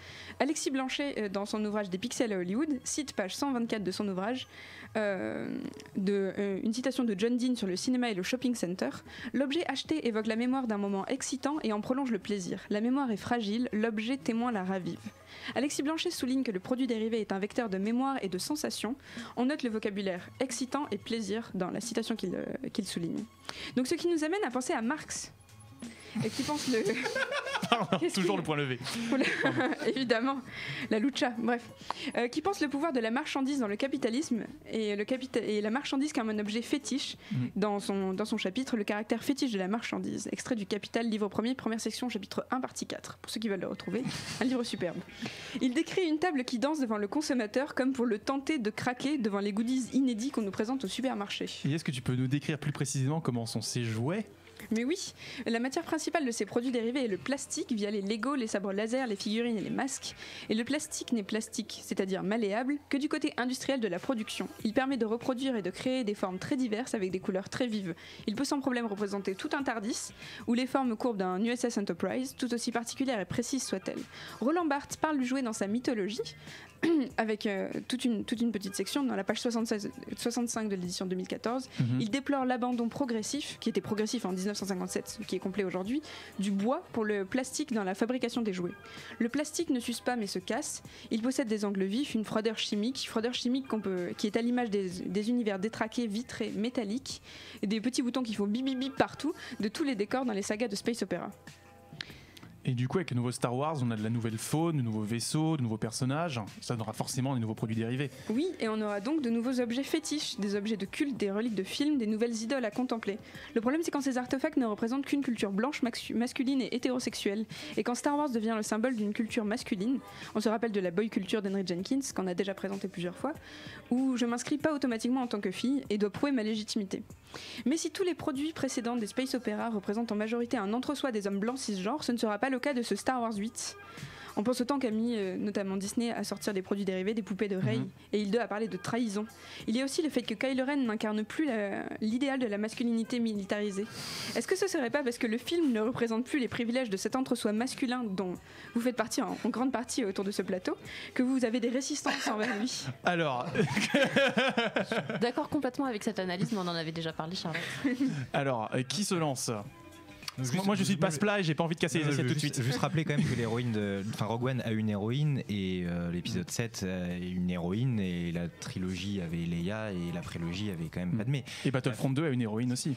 Alexis Blanchet, dans son ouvrage Des pixels à Hollywood, cite page 124 de son ouvrage, une citation de John Dean sur le cinéma et le shopping center. L'objet acheté évoque la mémoire d'un moment excitant et en prolonge le plaisir. La mémoire est fragile, l'objet témoin la ravive. Alexis Blanchet souligne que le produit dérivé est un vecteur de mémoire et de sensation. On note le vocabulaire excitant et plaisir dans la citation qu'il souligne. Donc ce qui nous amène à penser à Marx. Qui pense le... Pardon, toujours le point levé. Évidemment, la lucha, bref. Qui pense le pouvoir de la marchandise dans le capitalisme et la marchandise comme un objet fétiche dans son chapitre, le caractère fétiche de la marchandise. Extrait du Capital, livre 1er, première section, chapitre 1, partie 4. Pour ceux qui veulent le retrouver, un livre superbe. Il décrit une table qui danse devant le consommateur comme pour le tenter de craquer devant les goodies inédits qu'on nous présente au supermarché. Et est-ce que tu peux nous décrire plus précisément comment sont ces jouets? Mais oui, la matière principale de ces produits dérivés est le plastique via les Lego, les sabres laser, les figurines et les masques. Et le plastique n'est plastique, c'est-à-dire malléable, que du côté industriel de la production. Il permet de reproduire et de créer des formes très diverses avec des couleurs très vives. Il peut sans problème représenter tout un TARDIS ou les formes courbes d'un USS Enterprise, tout aussi particulières et précises soient-elles. Roland Barthes parle du jouet dans sa mythologie, avec toute une petite section dans la page 65 de l'édition 2014. Il déplore l'abandon progressif, qui était progressif en 1957, qui est complet aujourd'hui, du bois pour le plastique dans la fabrication des jouets. Le plastique ne s'use pas mais se casse. Il possède des angles vifs, une froideur chimique qui est à l'image des univers détraqués, vitrés, métalliques, et des petits boutons qui font bip bip bip partout, de tous les décors dans les sagas de Space Opera. Et du coup, avec le nouveau Star Wars, on a de la nouvelle faune, de nouveaux vaisseaux, de nouveaux personnages. Ça donnera forcément des nouveaux produits dérivés. Oui, et on aura donc de nouveaux objets fétiches, des objets de culte, des reliques de films, des nouvelles idoles à contempler. Le problème, c'est quand ces artefacts ne représentent qu'une culture blanche, masculine et hétérosexuelle. Et quand Star Wars devient le symbole d'une culture masculine, on se rappelle de la boy culture d'Henry Jenkins, qu'on a déjà présenté plusieurs fois, où je m'inscris pas automatiquement en tant que fille et dois prouver ma légitimité. Mais si tous les produits précédents des space opéras représentent en majorité un entre-soi des hommes blancs cisgenres, ce ne sera pas le cas de ce Star Wars 8. On pense au temps qu'a mis notamment Disney à sortir des produits dérivés, des poupées de Rey, et il a parlé de trahison. Il y a aussi le fait que Kylo Ren n'incarne plus l'idéal de la masculinité militarisée. Est-ce que ce serait pas parce que le film ne représente plus les privilèges de cet entre-soi masculin dont vous faites partie en grande partie autour de ce plateau, que vous avez des résistances envers lui? Alors... D'accord complètement avec cette analyse, mais on en avait déjà parlé, Charlotte. Alors, qui se lance? Moi je suis passe-plat et j'ai pas envie de casser les assiettes tout de suite. Juste rappeler quand même que l'héroïne Rogue One a une héroïne et l'épisode 7 a une héroïne et la trilogie avait Leia et la prélogie avait quand même Padmé. Et Battlefront 2 a une héroïne aussi.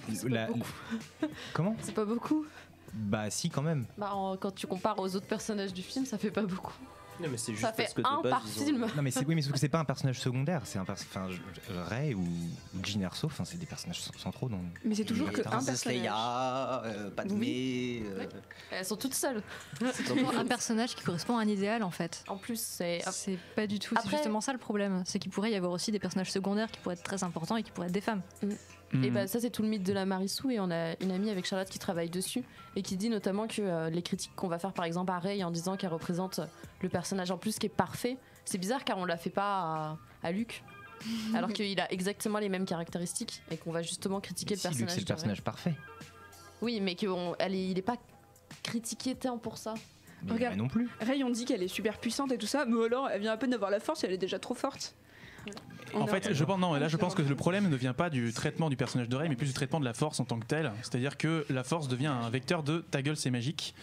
Comment ? C'est pas beaucoup. Bah si quand même. Quand tu compares aux autres personnages du film, ça fait pas beaucoup. Non, mais c'est juste Ça fait parce que un de base, par ils ont- film. Non mais oui mais c'est pas un personnage secondaire, c'est un Rey ou Jyn Erso, enfin c'est des personnages centraux dans. Mais c'est toujours Et que un Princesse personnage. Leia, Padmé. Elles sont toutes seules. C'est toujours un personnage qui correspond à un idéal en fait. En plus, c'est pas du tout. Après- C'est justement ça le problème. C'est qu'il pourrait y avoir aussi des personnages secondaires qui pourraient être très importants et qui pourraient être des femmes. Et bah ça c'est tout le mythe de la Marissou et on a une amie avec Charlotte qui travaille dessus et qui dit notamment que les critiques qu'on va faire par exemple à Rey en disant qu'elle représente le personnage en plus qui est parfait, c'est bizarre car on la fait pas à Luke alors qu'il a exactement les mêmes caractéristiques et qu'on va justement critiquer le Si, Luke, personnage. c'est le de Rey. personnage parfait. Oui mais il est pas critiqué tant pour ça. Mais Regarde. Rey non plus. Rey, on dit qu'elle est super puissante et tout ça, mais alors elle vient à peine d'avoir la force et elle est déjà trop forte. En fait, je pense que le problème ne vient pas du traitement du personnage de Rey, mais plus du traitement de la Force en tant que telle. C'est-à-dire que la Force devient un vecteur de ta gueule c'est magique.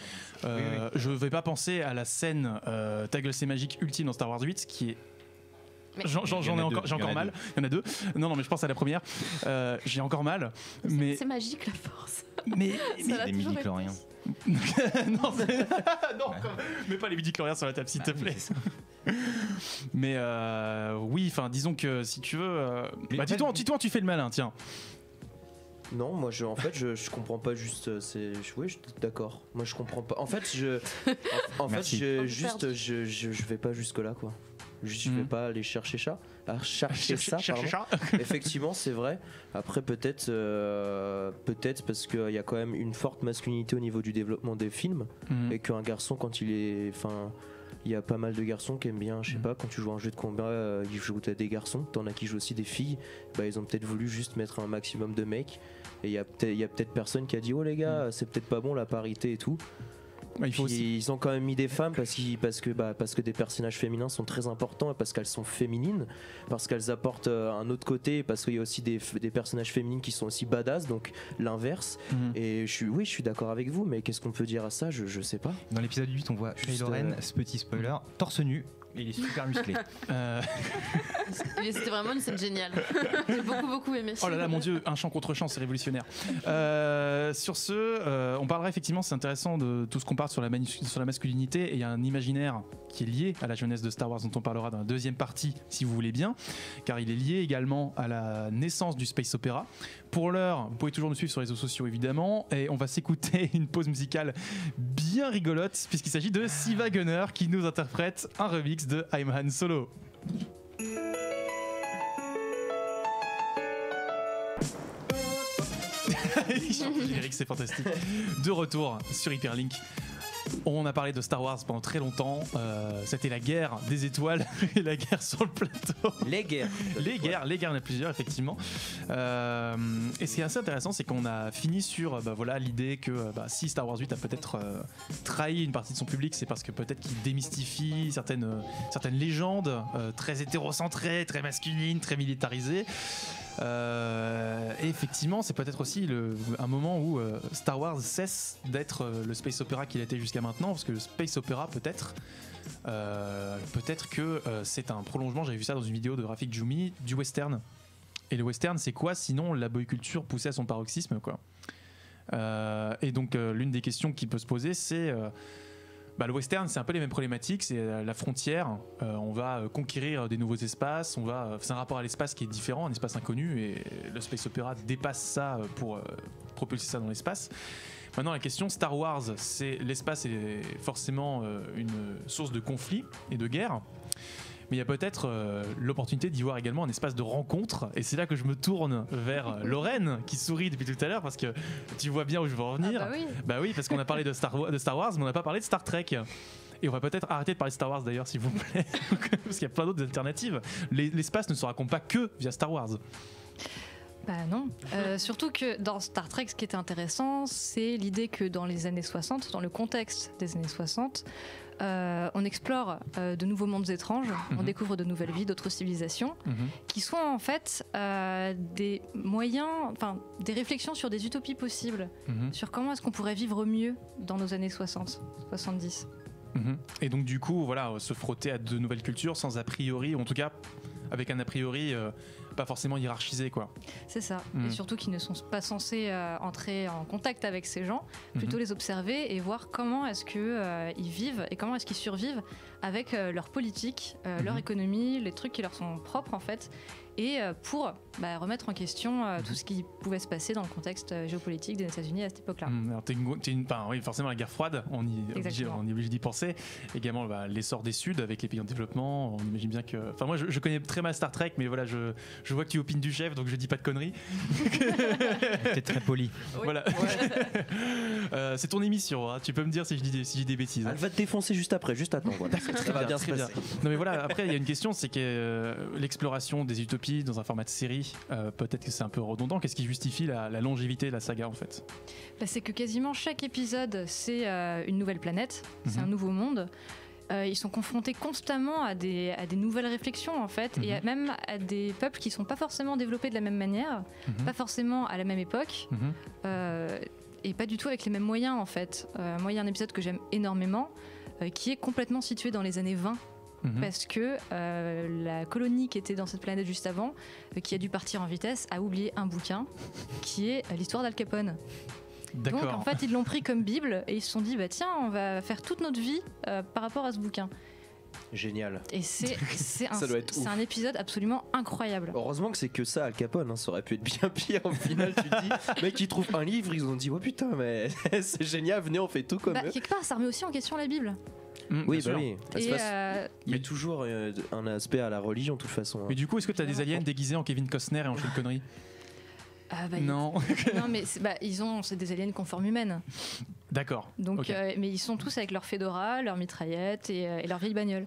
Je vais pas penser à la scène ta gueule c'est magique ultime dans Star Wars 8, qui est J'ai encore mal. Il y en a deux. Non, mais je pense à la première. J'ai encore mal. Mais C'est magique la force. mais Ça l'a Les toujours midi-chloriens. non, mets pas les midi-chloriens sur la table s'il te plaît. Mais oui, enfin disons que si tu veux, Mais dis-toi, tu fais le malin, tiens. Non, moi en fait je comprends pas juste. Oui, je suis d'accord. Moi je comprends pas. En fait, Merci. je vais pas jusque là quoi. Je vais pas aller chercher ça. Pardon. Effectivement, c'est vrai. Après, peut-être parce qu'il y a quand même une forte masculinité au niveau du développement des films et qu'un garçon, quand il est, enfin, il y a pas mal de garçons qui aiment bien, je sais pas, quand tu joues à un jeu de combat, ils jouent à des garçons. T'en as qui jouent aussi des filles. Bah, ils ont peut-être voulu juste mettre un maximum de mecs. Et il y a peut-être personne qui a dit oh les gars, c'est peut-être pas bon la parité et tout. Il faut aussi. Ils ont quand même mis des femmes parce que des personnages féminins sont très importants et parce qu'elles sont féminines, parce qu'elles apportent un autre côté, parce qu'il y a aussi des personnages féminines qui sont aussi badass, donc l'inverse. Et je suis d'accord avec vous, mais qu'est-ce qu'on peut dire à ça, je sais pas. Dans l'épisode 8, on voit Kylo Ren, ce petit spoiler, torse nu. Et il est super musclé. C'était vraiment une scène géniale. J'ai beaucoup aimé. Oh là là, mon Dieu, un chant contre chant, c'est révolutionnaire. Sur ce, on parlera effectivement, c'est intéressant de tout ce qu'on parle sur la masculinité, et il y a un imaginaire qui est lié à la jeunesse de Star Wars dont on parlera dans la deuxième partie, si vous voulez bien, car il est lié également à la naissance du space opéra. Pour l'heure, vous pouvez toujours nous suivre sur les réseaux sociaux évidemment, et on va s'écouter une pause musicale bien rigolote, puisqu'il s'agit de Siva Gunner qui nous interprète un remix de I'm Han Solo. Le générique, c'est fantastique. De retour sur Hyperlink. On a parlé de Star Wars pendant très longtemps. C'était la guerre des étoiles et la guerre sur le plateau. Les guerres, il y en a plusieurs effectivement. Et ce qui est assez intéressant, c'est qu'on a fini sur l'idée que si Star Wars 8 a peut-être trahi une partie de son public, c'est parce que peut-être qu'il démystifie certaines légendes très hétérocentrées, très masculines, très militarisées. Et effectivement, c'est peut-être aussi un moment où Star Wars cesse d'être le space opéra qu'il a été jusqu'à maintenant, parce que le space opéra peut-être que c'est un prolongement, j'avais vu ça dans une vidéo de Rafik Djoumi, du western. Et le western, c'est quoi sinon la boy culture poussée à son paroxysme, quoi. Et donc l'une des questions qui peut se poser, c'est le western, c'est un peu les mêmes problématiques, c'est la frontière, on va conquérir des nouveaux espaces, c'est un rapport à l'espace qui est différent, un espace inconnu, et le space opéra dépasse ça pour propulser ça dans l'espace. Maintenant la question, Star Wars, l'espace est forcément une source de conflit et de guerre, mais il y a peut-être l'opportunité d'y voir également un espace de rencontre, et c'est là que je me tourne vers Lorraine qui sourit depuis tout à l'heure, parce que tu vois bien où je veux en venir. Bah oui, parce qu'on a parlé de Star Wars, mais on n'a pas parlé de Star Trek. Et on va peut-être arrêter de parler de Star Wars d'ailleurs, s'il vous plaît, parce qu'il y a plein d'autres alternatives. L'espace ne se raconte pas que via Star Wars. Bah non, surtout que dans Star Trek, ce qui était intéressant, c'est l'idée que dans les années 60, dans le contexte des années 60, on explore de nouveaux mondes étranges, on découvre de nouvelles vies, d'autres civilisations, qui sont en fait des moyens, enfin des réflexions sur des utopies possibles, sur comment est-ce qu'on pourrait vivre mieux dans nos années 60, 70. Et donc du coup, voilà, se frotter à de nouvelles cultures sans a priori, ou en tout cas avec un a priori pas forcément hiérarchisé, quoi. C'est ça. Et surtout qu'ils ne sont pas censés entrer en contact avec ces gens, plutôt les observer et voir comment est-ce qu'ils vivent et comment est-ce qu'ils survivent avec leur politique, leur économie, les trucs qui leur sont propres en fait, et pour remettre en question tout ce qui pouvait se passer dans le contexte géopolitique des États-Unis à cette époque-là. Alors oui, forcément la guerre froide, on est obligé d'y penser. Également l'essor des Suds avec les pays en développement, on imagine bien que... Enfin moi je connais très mal Star Trek, mais voilà, je vois que tu opines du chef, donc je dis pas de conneries. T'es très poli. Voilà. C'est ton émission, hein. Tu peux me dire si je dis des bêtises. Elle va te défoncer juste après, juste attends. Voilà. Ça va bien se passer. Non mais voilà, après il y a une question, c'est que l'exploration des utopies dans un format de série, peut-être que c'est un peu redondant. Qu'est-ce qui justifie la longévité de la saga en fait? C'est que quasiment chaque épisode c'est une nouvelle planète, c'est un nouveau monde. Ils sont confrontés constamment à des nouvelles réflexions en fait, et même à des peuples qui sont pas forcément développés de la même manière, pas forcément à la même époque, et pas du tout avec les mêmes moyens en fait. Moi il y a un épisode que j'aime énormément, qui est complètement situé dans les années 20. Parce que la colonie qui était dans cette planète juste avant, qui a dû partir en vitesse, a oublié un bouquin qui est l'histoire d'Al Capone. D'accord. Donc en fait ils l'ont pris comme Bible et ils se sont dit tiens, on va faire toute notre vie par rapport à ce bouquin. Génial. Et c'est un épisode absolument incroyable. Heureusement que c'est que ça, Al Capone, hein. Ça aurait pu être bien pire au final. Tu te dis, mec, ils trouvent un livre, ils ont dit oh putain, mais c'est génial, venez, on fait tout comme eux. Quelque part ça remet aussi en question la Bible. Oui, bah oui. Et il y a toujours un aspect à la religion, de toute façon. Mais du coup, est-ce que tu as des aliens déguisés en Kevin Costner et en Sean Connery? Non. Non, mais c'est des aliens con forme humaine. D'accord. Donc, okay. Mais ils sont tous avec leur fedora, leur mitraillette et leur vieille bagnole.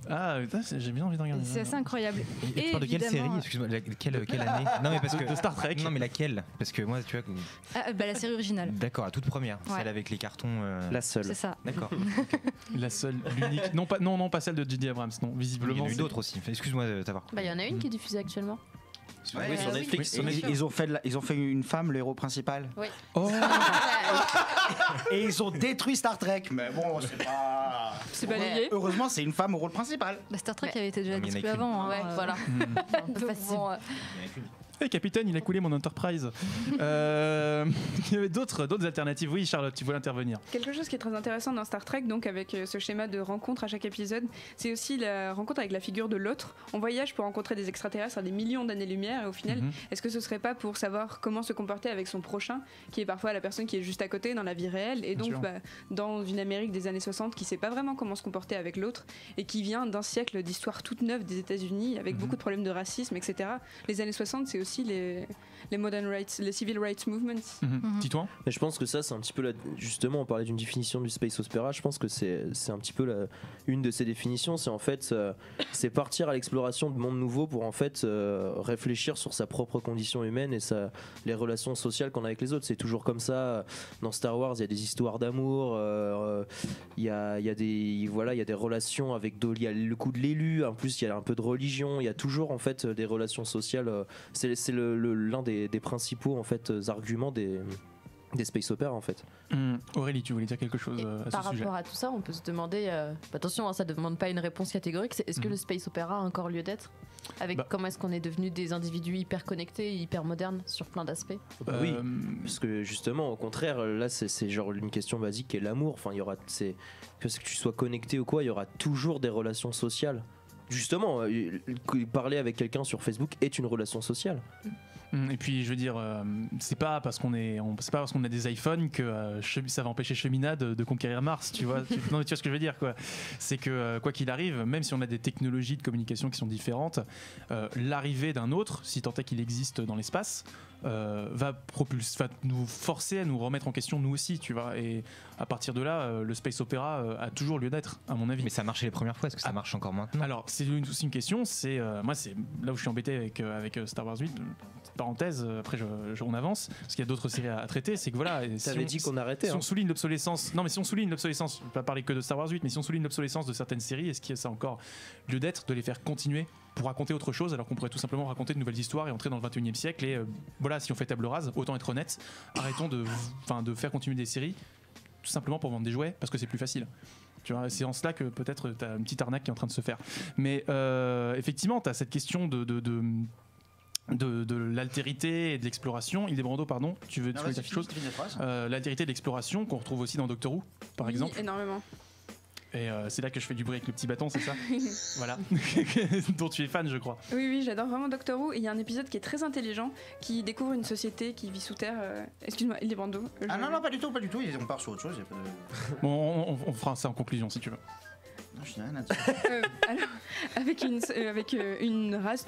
Ah, j'ai bien envie de regarder. C'est assez incroyable. Et tu parles de quelle série? Excuse-moi, quelle année? Non, mais parce que de Star Trek. Non, mais laquelle? Parce que moi, tu vois. La série originale. D'accord, la toute première, celle avec les cartons. La seule. C'est ça. D'accord. La seule, l'unique. Non, pas celle de J.J. Abrams, non. Visiblement. Il y en a eu d'autres aussi. Excuse-moi de t'avoir. Il y en a une qui est diffusée actuellement. Oui, sur Netflix. Ils ont fait une femme, le héros principal. Oui. Oh. Et ils ont détruit Star Trek. Mais bon, c'est pas lié. Heureusement, c'est une femme au rôle principal. Star Trek avait été déjà dispo avant. Ouais, voilà. Un peu facile. Hey, capitaine, il a coulé mon Enterprise. Il y avait d'autres alternatives. Oui, Charlotte, tu voulais intervenir. Quelque chose qui est très intéressant dans Star Trek, donc avec ce schéma de rencontre à chaque épisode, c'est aussi la rencontre avec la figure de l'autre. On voyage pour rencontrer des extraterrestres à des millions d'années-lumière, et au final, est-ce que ce serait pas pour savoir comment se comporter avec son prochain, qui est parfois la personne qui est juste à côté dans la vie réelle, et donc dans une Amérique des années 60 qui sait pas vraiment comment se comporter avec l'autre, et qui vient d'un siècle d'histoire toute neuve des États-Unis, avec beaucoup de problèmes de racisme, etc. Les années 60, c'est aussi les modern rights, les civil rights movements. Dis-toi. Mais je pense que ça, c'est un petit peu justement, on parlait d'une définition du space opera. Je pense que c'est un petit peu une de ces définitions. C'est en fait, c'est partir à l'exploration de mondes nouveaux pour en fait réfléchir sur sa propre condition humaine et les relations sociales qu'on a avec les autres. C'est toujours comme ça. Dans Star Wars, il y a des histoires d'amour. Il y a des relations avec il y a le coup de l'élu. En plus, il y a un peu de religion. Il y a toujours en fait des relations sociales. C'est l'un des principaux en fait arguments des space opera en fait. Aurélie, tu voulais dire quelque chose à par ce sujet? rapport à tout ça, on peut se demander, attention, ça ne demande pas une réponse catégorique, est-ce que le space opera a encore lieu d'être? Avec comment est-ce qu'on est devenu des individus hyper connectés, hyper modernes sur plein d'aspects? Oui, parce que justement, au contraire, là c'est genre une question basique qui est l'amour. Enfin, il y aura, que tu sois connecté ou quoi, il y aura toujours des relations sociales. Justement, parler avec quelqu'un sur Facebook est une relation sociale. Et puis, je veux dire, c'est pas parce qu'on a des iPhones que ça va empêcher Chemina de conquérir Mars, tu vois. Non, mais tu vois ce que je veux dire, quoi. C'est que quoi qu'il arrive, même si on a des technologies de communication qui sont différentes, l'arrivée d'un autre, si tant est qu'il existe dans l'espace, va nous forcer à nous remettre en question nous aussi, tu vois. Et à partir de là, le space opéra a toujours lieu d'être, à mon avis. Mais ça marchait les premières fois, est-ce que ça marche encore maintenant? Alors, c'est aussi une question. C'est moi, c'est là où je suis embêté avec Star Wars 8. Parenthèse, après on avance parce qu'il y a d'autres séries à traiter. C'est que voilà, T'avais dit qu'on arrêtait. Si on souligne l'obsolescence, non mais si on souligne l'obsolescence, je ne vais pas parler que de Star Wars 8, mais si on souligne l'obsolescence de certaines séries, est-ce qu'il y a ça encore lieu d'être de les faire continuer pour raconter autre chose alors qu'on pourrait tout simplement raconter de nouvelles histoires et entrer dans le 21e siècle et voilà, si on fait table rase, autant être honnête, arrêtons de faire continuer des séries tout simplement pour vendre des jouets parce que c'est plus facile. Tu vois, c'est en cela que peut-être tu as une petite arnaque qui est en train de se faire. Mais effectivement, tu as cette question de l'altérité et de l'exploration. Ildebrando, pardon, tu veux dire quelque chose? L'altérité de l'exploration qu'on retrouve aussi dans Doctor Who, par exemple. Énormément. Et c'est là que je fais du bruit avec le petit bâton, c'est ça? Voilà. Dont tu es fan, je crois. Oui, j'adore vraiment Doctor Who. Et il y a un épisode qui est très intelligent, qui découvre une société qui vit sous terre. Excuse-moi, Ildebrando. Ah non, pas du tout. On part sur autre chose. Y a pas de... Bon, on fera ça en conclusion si tu veux. Non, je n'ai rien à dire. Alors, avec une race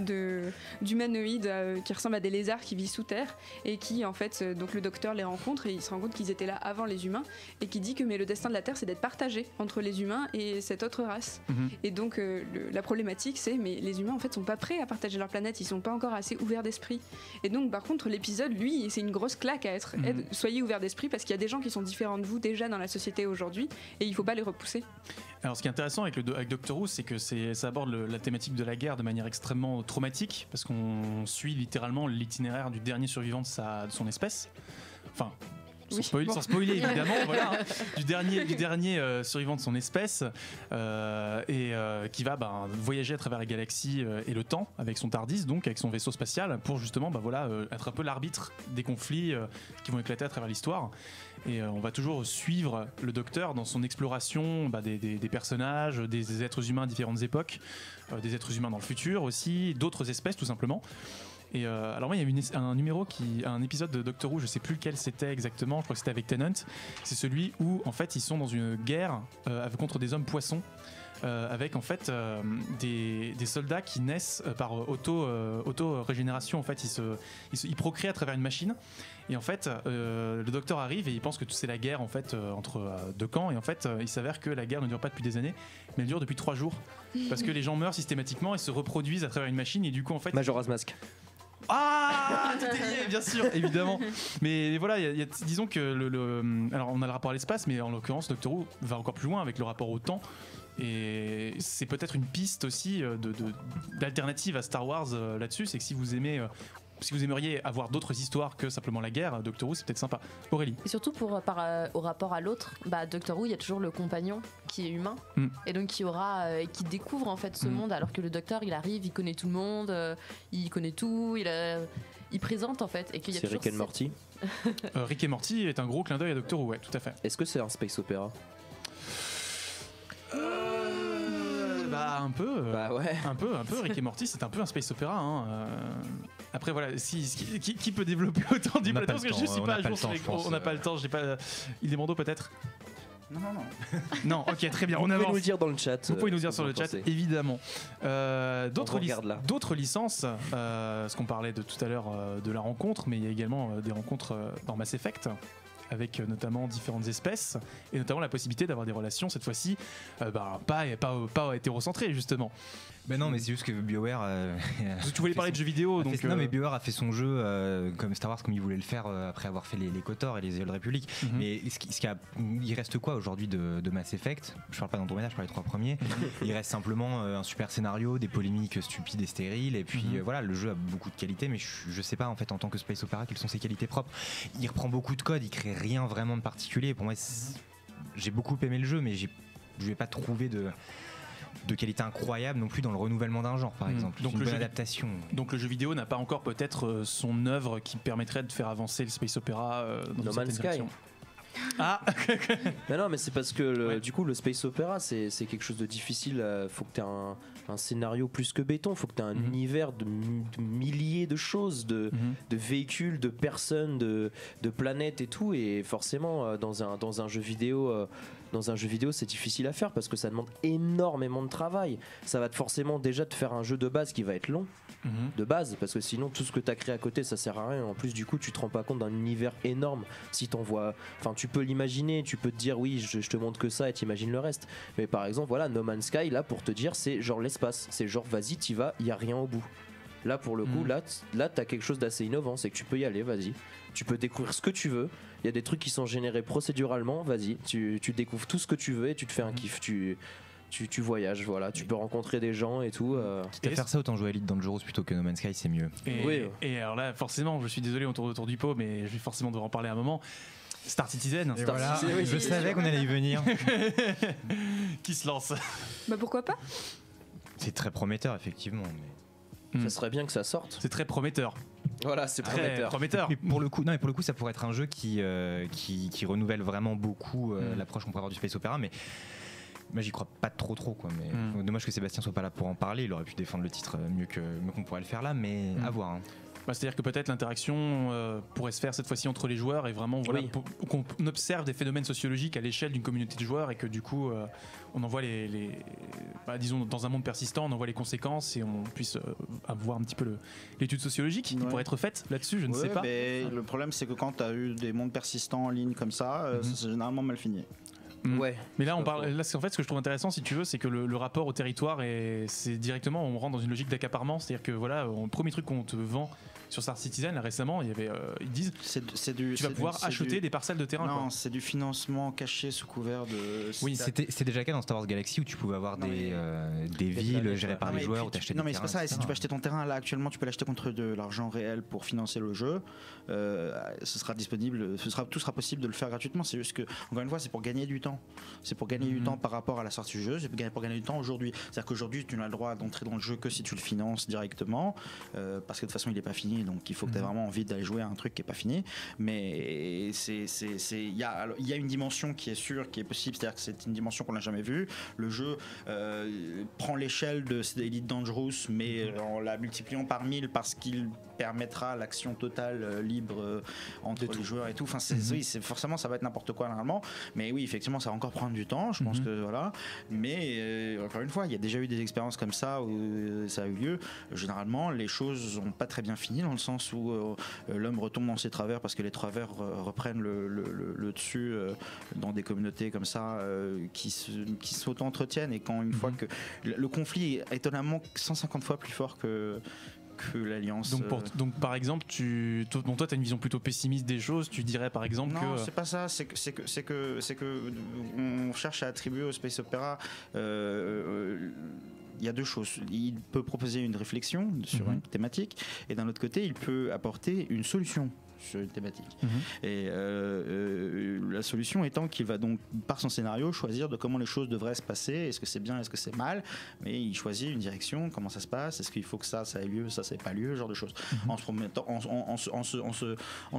d'humanoïdes qui ressemble à des lézards qui vivent sous terre et qui en fait donc le docteur les rencontre et il se rend compte qu'ils étaient là avant les humains et qui dit que mais le destin de la Terre c'est d'être partagé entre les humains et cette autre race. Et donc la problématique c'est mais les humains en fait sont pas prêts à partager leur planète, ils sont pas encore assez ouverts d'esprit. Et donc par contre l'épisode lui c'est une grosse claque à être soyez ouverts d'esprit parce qu'il y a des gens qui sont différents de vous déjà dans la société aujourd'hui et il faut pas les repousser. Alors ce qui est intéressant avec Doctor Who, c'est que ça aborde la thématique de la guerre de manière extrêmement traumatique, parce qu'on suit littéralement l'itinéraire du dernier survivant de son espèce. Enfin, sans spoiler évidemment, voilà, hein, du dernier survivant de son espèce, qui va voyager à travers la galaxie et le temps avec son TARDIS, donc avec son vaisseau spatial, pour justement être un peu l'arbitre des conflits qui vont éclater à travers l'histoire. Et on va toujours suivre le docteur dans son exploration des personnages, des êtres humains à différentes époques, des êtres humains dans le futur aussi, d'autres espèces tout simplement. Et alors moi il y a un épisode de Doctor Who, je sais plus lequel c'était exactement, je crois que c'était avec Tennant. C'est celui où en fait ils sont dans une guerre contre des hommes poissons. Avec en fait des soldats qui naissent par auto-régénération. En fait, ils procréent à travers une machine. Et en fait, le docteur arrive et il pense que c'est la guerre en fait entre deux camps. Et en fait, il s'avère que la guerre ne dure pas depuis des années, mais elle dure depuis 3 jours. Parce que les gens meurent systématiquement et se reproduisent à travers une machine. Et du coup, en fait, Majora's Mask. Ah, tout est lié, bien sûr, évidemment. Mais voilà, disons que alors on a le rapport à l'espace, mais en l'occurrence, Doctor Who va encore plus loin avec le rapport au temps. Et c'est peut-être une piste aussi d'alternative à Star Wars là-dessus, c'est que si vous aimeriez avoir d'autres histoires que simplement la guerre, Doctor Who c'est peut-être sympa. Aurélie. Et surtout au rapport à l'autre, Doctor Who il y a toujours le compagnon qui est humain et donc qui découvre en fait ce monde, alors que le docteur il arrive, il connaît tout le monde, il connaît tout, il présente en fait. Et qu'il y a c'est Rick and Morty. Rick et Morty est un gros clin d'œil à Doctor Who, ouais, tout à fait. Est-ce que c'est un space opéra? Un peu. Ouais. Un peu. Rick et Morty, c'est un peu un space opéra. Hein. Après, voilà, qui peut développer autant du plateau? Parce que je suis pas à jour sur les gros. On n'a pas le temps. J'ai pas. Ildebrando peut-être. Non. Non, ok, très bien. Vous on pouvez avance. nous le dire dans le chat. Vous pouvez nous dire sur le chat, évidemment. D'autres licences, ce qu'on parlait de tout à l'heure de la rencontre, mais il y a également des rencontres dans Mass Effect, avec notamment différentes espèces, et notamment la possibilité d'avoir des relations, cette fois-ci, pas hétérocentrées, justement. Ben non, mais c'est juste que BioWare. Tu voulais parler de jeux vidéo, donc. Non, mais BioWare a fait son jeu comme Star Wars, comme il voulait le faire après avoir fait les KOTOR et les Old Republic. Mais il reste quoi aujourd'hui de Mass Effect? Je parle pas d'Andromeda, je parle des 3 premiers. Il reste simplement un super scénario, des polémiques stupides et stériles, et puis voilà, le jeu a beaucoup de qualités, mais je sais pas en fait en tant que Space Opera quelles sont ses qualités propres. Il reprend beaucoup de code, il crée rien vraiment de particulier. Pour moi, j'ai beaucoup aimé le jeu, mais je vais pas trouver de qualité incroyable non plus dans le renouvellement d'un genre, par exemple. Donc une bonne adaptation. Donc le jeu vidéo n'a pas encore peut-être son œuvre qui permettrait de faire avancer le space opéra dans No Man's Sky. Ah. Non, mais c'est parce que du coup le space opéra c'est quelque chose de difficile. Faut que tu aies un scénario plus que béton. Il faut que tu aies un univers de milliers de choses, de véhicules, de personnes, de planètes et tout. Et forcément, dans un jeu vidéo, c'est difficile à faire parce que ça demande énormément de travail. Ça va forcément déjà te faire un jeu de base qui va être long. De base, parce que sinon tout ce que tu as créé à côté ça sert à rien. En plus du coup tu te rends pas compte d'un univers énorme. Si t'envoies, enfin tu peux l'imaginer, tu peux te dire oui je te montre que ça et t'imagines le reste. Mais par exemple voilà No Man's Sky là pour te dire c'est genre l'espace, c'est genre vas-y t'y vas, il y a rien au bout. Là pour le coup là t'as quelque chose d'assez innovant, c'est que tu peux y aller, vas-y. Tu peux découvrir ce que tu veux. Il y a des trucs qui sont générés procéduralement, vas-y. Tu découvres tout ce que tu veux et tu te fais un kiff. Tu voyages, voilà, tu peux rencontrer des gens et tout. Quitte à faire ça, autant jouer à Elite Dangerous plutôt que No Man's Sky, c'est mieux. Et alors là, forcément, je suis désolé autour du pot, mais je vais forcément devoir en parler à un moment. Star Citizen. Voilà, je savais qu'on allait y venir. Qui se lance? Bah pourquoi pas? C'est très prometteur, effectivement. Mais... Ça serait bien que ça sorte. C'est très prometteur. Voilà, c'est prometteur. Et pour le coup, ça pourrait être un jeu qui renouvelle vraiment beaucoup l'approche qu'on pourrait avoir du space opéra, mais moi j'y crois pas trop quoi. Mais dommage que Sébastien soit pas là pour en parler. Il aurait pu défendre le titre mieux qu'on pourrait le faire là, mais à voir. Hein. C'est-à-dire que peut-être l'interaction pourrait se faire cette fois-ci entre les joueurs et vraiment qu'on observe des phénomènes sociologiques à l'échelle d'une communauté de joueurs et que du coup on en voit disons dans un monde persistant on en voit les conséquences et on puisse avoir un petit peu l'étude sociologique qui pourrait être faite là-dessus, je ne sais pas. Mais le problème c'est que quand tu as eu des mondes persistants en ligne comme ça, c'est généralement mal fini. Ouais. Mais là, c'est en fait ce que je trouve intéressant, si tu veux, c'est que le rapport au territoire c'est directement, on rentre dans une logique d'accaparement, c'est-à-dire que voilà, le premier truc qu'on te vend sur Star Citizen, là, récemment, il y avait, ils disent, tu vas pouvoir acheter des parcelles de terrain. Non, c'est du financement caché sous couvert de. Oui, c'était déjà le cas dans Star Wars Galaxy où tu pouvais avoir des villes gérées par les joueurs où tu achetais des terrains. Non, mais c'est pas ça. Et si tu peux acheter ton terrain là actuellement, tu peux l'acheter contre de l'argent réel pour financer le jeu. Ce sera disponible, tout sera possible de le faire gratuitement. C'est juste que, encore une fois, c'est pour gagner du temps. C'est pour gagner du temps par rapport à la sortie du jeu. C'est pour gagner du temps aujourd'hui. C'est-à-dire qu'aujourd'hui, tu n'as le droit d'entrer dans le jeu que si tu le finances directement, parce que de toute façon, il n'est pas fini. Donc, il faut que tu aies vraiment envie d'aller jouer à un truc qui n'est pas fini. Mais il y a une dimension qui est sûre, qui est possible. C'est-à-dire que c'est une dimension qu'on n'a jamais vue. Le jeu prend l'échelle de Elite Dangerous, mais en la multipliant par 1000 parce qu'il permettra l'action totale libre entre les joueurs et tout. Enfin, forcément, ça va être n'importe quoi normalement. Mais oui, effectivement, ça va encore prendre du temps. Je pense que voilà. Mais encore une fois, il y a déjà eu des expériences comme ça où ça a eu lieu. Généralement, les choses n'ont pas très bien fini dans le sens où l'homme retombe dans ses travers parce que les travers reprennent le dessus dans des communautés comme ça qui s'auto-entretiennent et quand une fois que le conflit est étonnamment 150 fois plus fort que l'alliance. Donc par exemple, toi tu as une vision plutôt pessimiste des choses, tu dirais par exemple non, c'est pas ça, c'est que on cherche à attribuer au space opéra il y a deux choses. Il peut proposer une réflexion sur une thématique et d'un autre côté, il peut apporter une solution sur une thématique. Et la solution étant qu'il va donc, par son scénario, choisir de comment les choses devraient se passer. Est-ce que c'est bien, est-ce que c'est mal? Mais il choisit une direction, comment ça se passe, est-ce qu'il faut que ça ait lieu, ça ait pas lieu, ce genre de choses. En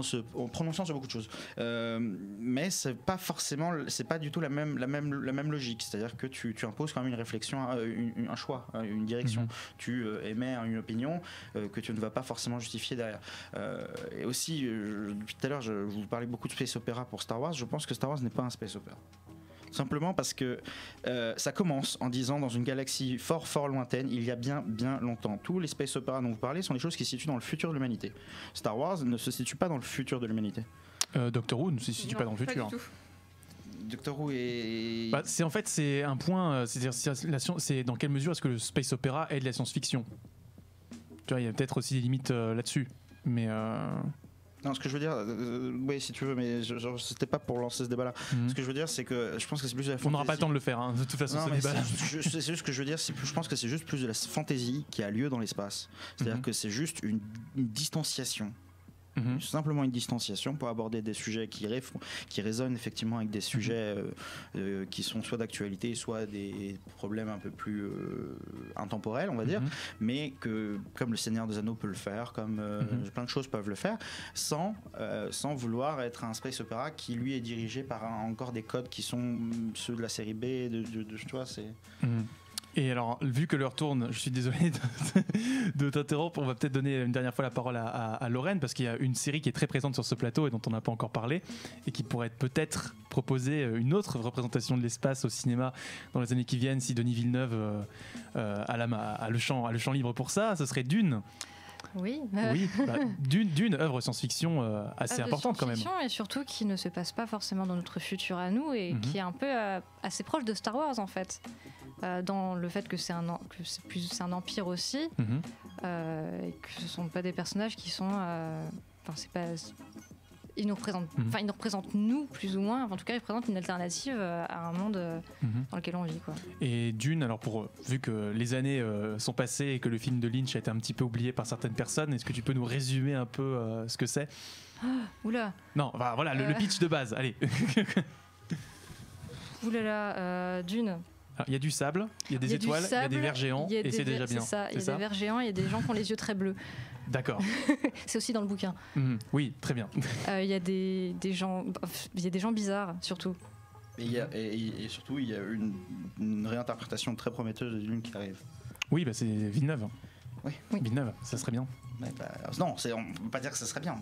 se prononçant sur beaucoup de choses. Mais c'est pas du tout la même logique. C'est-à-dire que tu imposes quand même une réflexion, un choix, une direction. Tu émets une opinion que tu ne vas pas forcément justifier derrière. Et aussi, depuis tout à l'heure, je vous parlais beaucoup de space opéra pour Star Wars. Je pense que Star Wars n'est pas un space opéra. Simplement parce que ça commence en disant dans une galaxie fort lointaine, il y a bien longtemps. Tous les space opéras dont vous parlez sont des choses qui se situent dans le futur de l'humanité. Star Wars ne se situe pas dans le futur de l'humanité. Doctor Who ne se situe pas dans le futur. Pas du tout. Doctor Who est... c'est un point, c'est dans quelle mesure est-ce que le space opéra est de la science-fiction? Tu vois, il y a peut-être aussi des limites là-dessus. Mais non, ce que je veux dire, oui, si tu veux, mais c'était pas pour lancer ce débat-là. Ce que je veux dire, c'est que je pense que c'est plus de la fantaisie. On n'aura pas le temps de le faire, hein, de toute façon. Non, c'est juste ce que je veux dire, je pense que c'est juste plus de la fantaisie qui a lieu dans l'espace. C'est-à-dire que c'est juste une distanciation. Simplement une distanciation pour aborder des sujets qui résonnent effectivement avec des sujets qui sont soit d'actualité, soit des problèmes un peu plus intemporels, on va dire, mais que comme le Seigneur des Anneaux peut le faire, comme plein de choses peuvent le faire, sans vouloir être un space opéra qui lui est dirigé par encore des codes qui sont ceux de la série B, tu vois, c'est... Et alors, vu que l'heure tourne, je suis désolé de t'interrompre. On va peut-être donner une dernière fois la parole à Lorraine, parce qu'il y a une série qui est très présente sur ce plateau et dont on n'a pas encore parlé, et qui pourrait peut-être proposer une autre représentation de l'espace au cinéma dans les années qui viennent, si Denis Villeneuve a le champ libre pour ça. Ce serait Dune. Oui, Oui, Dune, œuvre science-fiction assez importante quand même. Et surtout qui ne se passe pas forcément dans notre futur à nous et qui est un peu assez proche de Star Wars en fait. Dans le fait que c'est un empire aussi, et que ce ne sont pas des personnages qui sont... ils nous représentent nous plus ou moins, en tout cas ils représentent une alternative à un monde dans lequel on vit, quoi. Et Dune, alors vu que les années sont passées et que le film de Lynch a été un petit peu oublié par certaines personnes, est-ce que tu peux nous résumer un peu ce que c'est? Oula. Non, voilà le pitch de base, allez. Oulala, Dune. Il y a du sable, il y a des étoiles, il y a des vers géants, et c'est déjà bien. C'est ça, il y a des vers géants, il y a des gens qui ont les yeux très bleus. D'accord. C'est aussi dans le bouquin. Oui, très bien. Il y a des gens bizarres, surtout. Et surtout, il y a une réinterprétation très prometteuse de Dune qui arrive. Oui, c'est Villeneuve. Oui. Villeneuve, ça serait bien. Non, on peut pas dire que ça serait bien.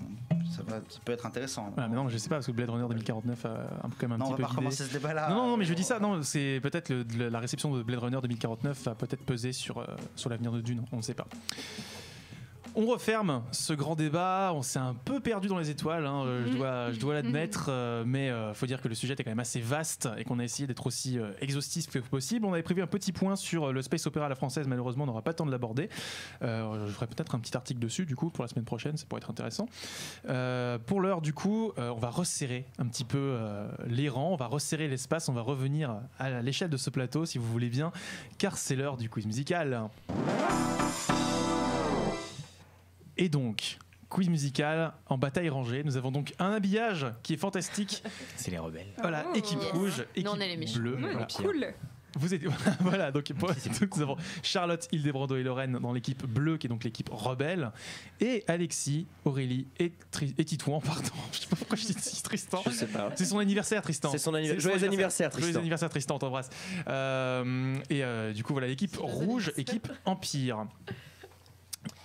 Ça peut être intéressant. Mais non, je sais pas, parce que Blade Runner 2049 a quand même un petit peu. Non, on va pas recommencer ce débat-là. Non, mais je dis ça. Non, c'est peut-être la réception de Blade Runner 2049 va peut-être peser sur l'avenir de Dune. On ne sait pas. On referme ce grand débat. On s'est un peu perdu dans les étoiles, je dois l'admettre, mais faut dire que le sujet est quand même assez vaste et qu'on a essayé d'être aussi exhaustif que possible. On avait prévu un petit point sur le space opéra à la française, malheureusement on n'aura pas le temps de l'aborder. Je ferai peut-être un petit article dessus du coup pour la semaine prochaine, ça pourrait être intéressant. Pour l'heure du coup, on va resserrer un petit peu les rangs, on va resserrer l'espace, on va revenir à l'échelle de ce plateau si vous voulez bien, car c'est l'heure du quiz musical. Et donc, quiz musical en bataille rangée. Nous avons donc un habillage qui est fantastique. C'est les rebelles. Voilà, équipe rouge, équipe on est les méchants. bleue. Ouais, Voilà. cool. Vous êtes voilà, donc nous avons Charlotte, Hildebrando et Lorraine dans l'équipe bleue qui est donc l'équipe rebelle, et Alexis, Aurélie et Titouan, pardon. Je sais pas pourquoi je dis Tristan. Je sais pas. C'est son anniversaire, Tristan. C'est son anniversaire. Joyeux anniversaire, Tristan. Joyeux anniversaire, Tristan, on t'embrasse. Du coup voilà, l'équipe rouge, équipe Empire.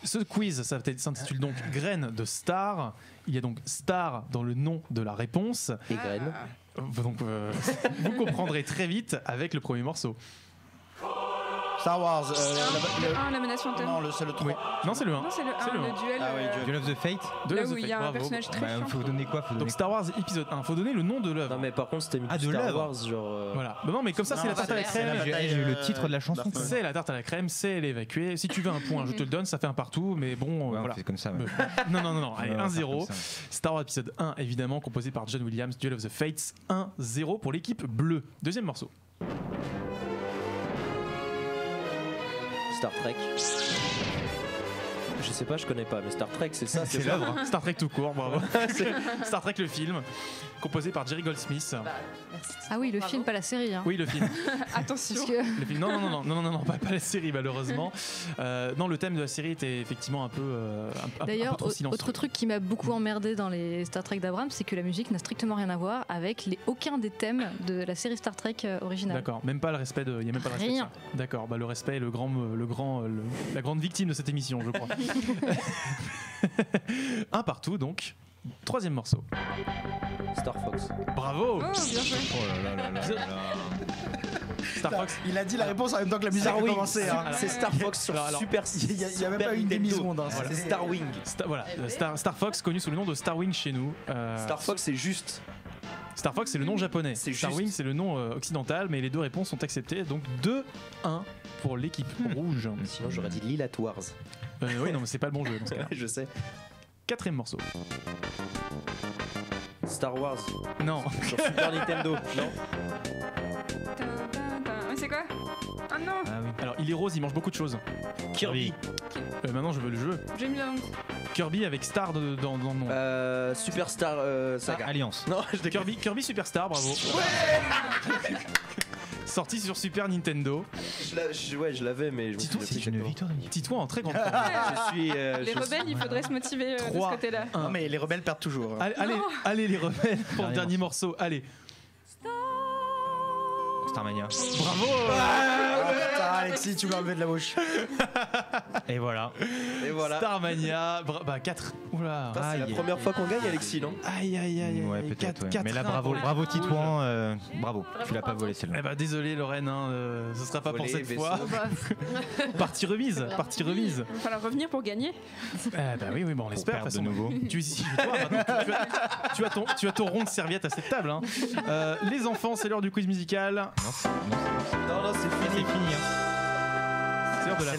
Ce quiz s'intitule donc Graines de Star. Il y a donc Star dans le nom de la réponse. Et graines. Donc vous comprendrez très vite avec le premier morceau. Star Wars. La menace fantôme. Non, c'est le 3. Oui. Non, c'est le 1. Non, c'est le 1, C'est le le 1. duel. Ah oui, Duel of the Fate. Là où il y a un personnage très chiant. Faut donner quoi? Donc Star Wars épisode 1, faut donner le nom de l'œuvre. Non, mais par contre, c'était mis de Star l'œuvre. Wars, genre. Voilà. Non, mais comme ça, c'est la tarte à la crème. J'ai eu le titre de la chanson. C'est la tarte à la crème, c'est l'évacuer. Si tu veux un point, je te le donne, ça fait un partout, mais bon, Ouais, voilà. c'est comme ça. Ouais. Non, allez, Ouais, 1-0. comme ça. Star Wars épisode 1, évidemment, composé par John Williams, Duel of the Fates, 1-0 pour l'équipe bleue. Deuxième morceau. Star Trek. Je sais pas, je connais pas, mais Star Trek, c'est ça, C'est l'œuvre. Star Trek tout court, bravo. Star Trek le film, composé par Jerry Goldsmith. Ah oui, le film, pas la série. Hein. Oui, le film. Attention. Parce que Le film. Non, pas la série malheureusement. Non, le thème de la série était effectivement un peu un peu d'ailleurs, trop silencieux. autre truc qui m'a beaucoup emmerdé dans les Star Trek d'Abrams, c'est que la musique n'a strictement rien à voir avec aucun des thèmes de la série Star Trek originale. D'accord, même pas le respect de. Il y a même pas le respect. Rien. De ça. D'accord, le respect est la grande victime de cette émission, je crois. Un partout donc. Troisième morceau. Star Fox. Bravo. Oh, bien joué. Oh là là là là là. Star Fox. Il a dit la réponse en même temps que la musique a commencé. Hein. C'est Star Fox sur Alors, Super. Il y a même pas une demi-seconde. Hein. C'est Star Wing. Star Fox, connu sous le nom de Star Wing chez nous. Star Fox, c'est juste. Star Fox, c'est le nom japonais. C'est Star juste. Wing, c'est le nom occidental, mais les deux réponses sont acceptées. Donc 2-1 pour l'équipe rouge. Sinon, j'aurais dit Lilat Wars. Oui, non, mais c'est pas le bon jeu dans ce cas-là. Je sais. Quatrième morceau. Star Wars. Non. Sur Super Nintendo. Non. Mais c'est quoi? Ah non. Ah oui. Alors, il est rose, il mange beaucoup de choses. Kirby. Maintenant, je veux le jeu. J'ai mis la honte. Kirby avec Star dans le nom. Superstar Saga. Alliance. Non, je Kirby Superstar, bravo. Sorti sur Super Nintendo. je l'avais, mais je me souviens C'est plus. une victoire de Titouan en très grande forme. Je suis. Les rebelles, il faudrait se motiver de ce 3, côté-là. Non, mais les rebelles perdent toujours. Hein. Allez les rebelles pour le Dernier dernier morceau. Allez. Starmania. Bravo. Alexis, tu m'as enlevé de la bouche. Et voilà. Starmania, 4. Oula. C'est la première fois qu'on gagne, Alexis, non? Aïe. Ouais, peut-être. Ouais. 4, Mais là, bravo Titouan. Bravo. Tu l'as pas volé celle-là. Eh bah désolé Lorraine, ce sera pas pour Volé, cette vaisseau. fois. Partie remise. Il va falloir revenir pour gagner. Bah oui, bon, on espère. perdre de nouveau. Tu as ton rond de serviette à cette table. Hein. Les enfants, c'est l'heure du quiz musical. Non, c'est fini.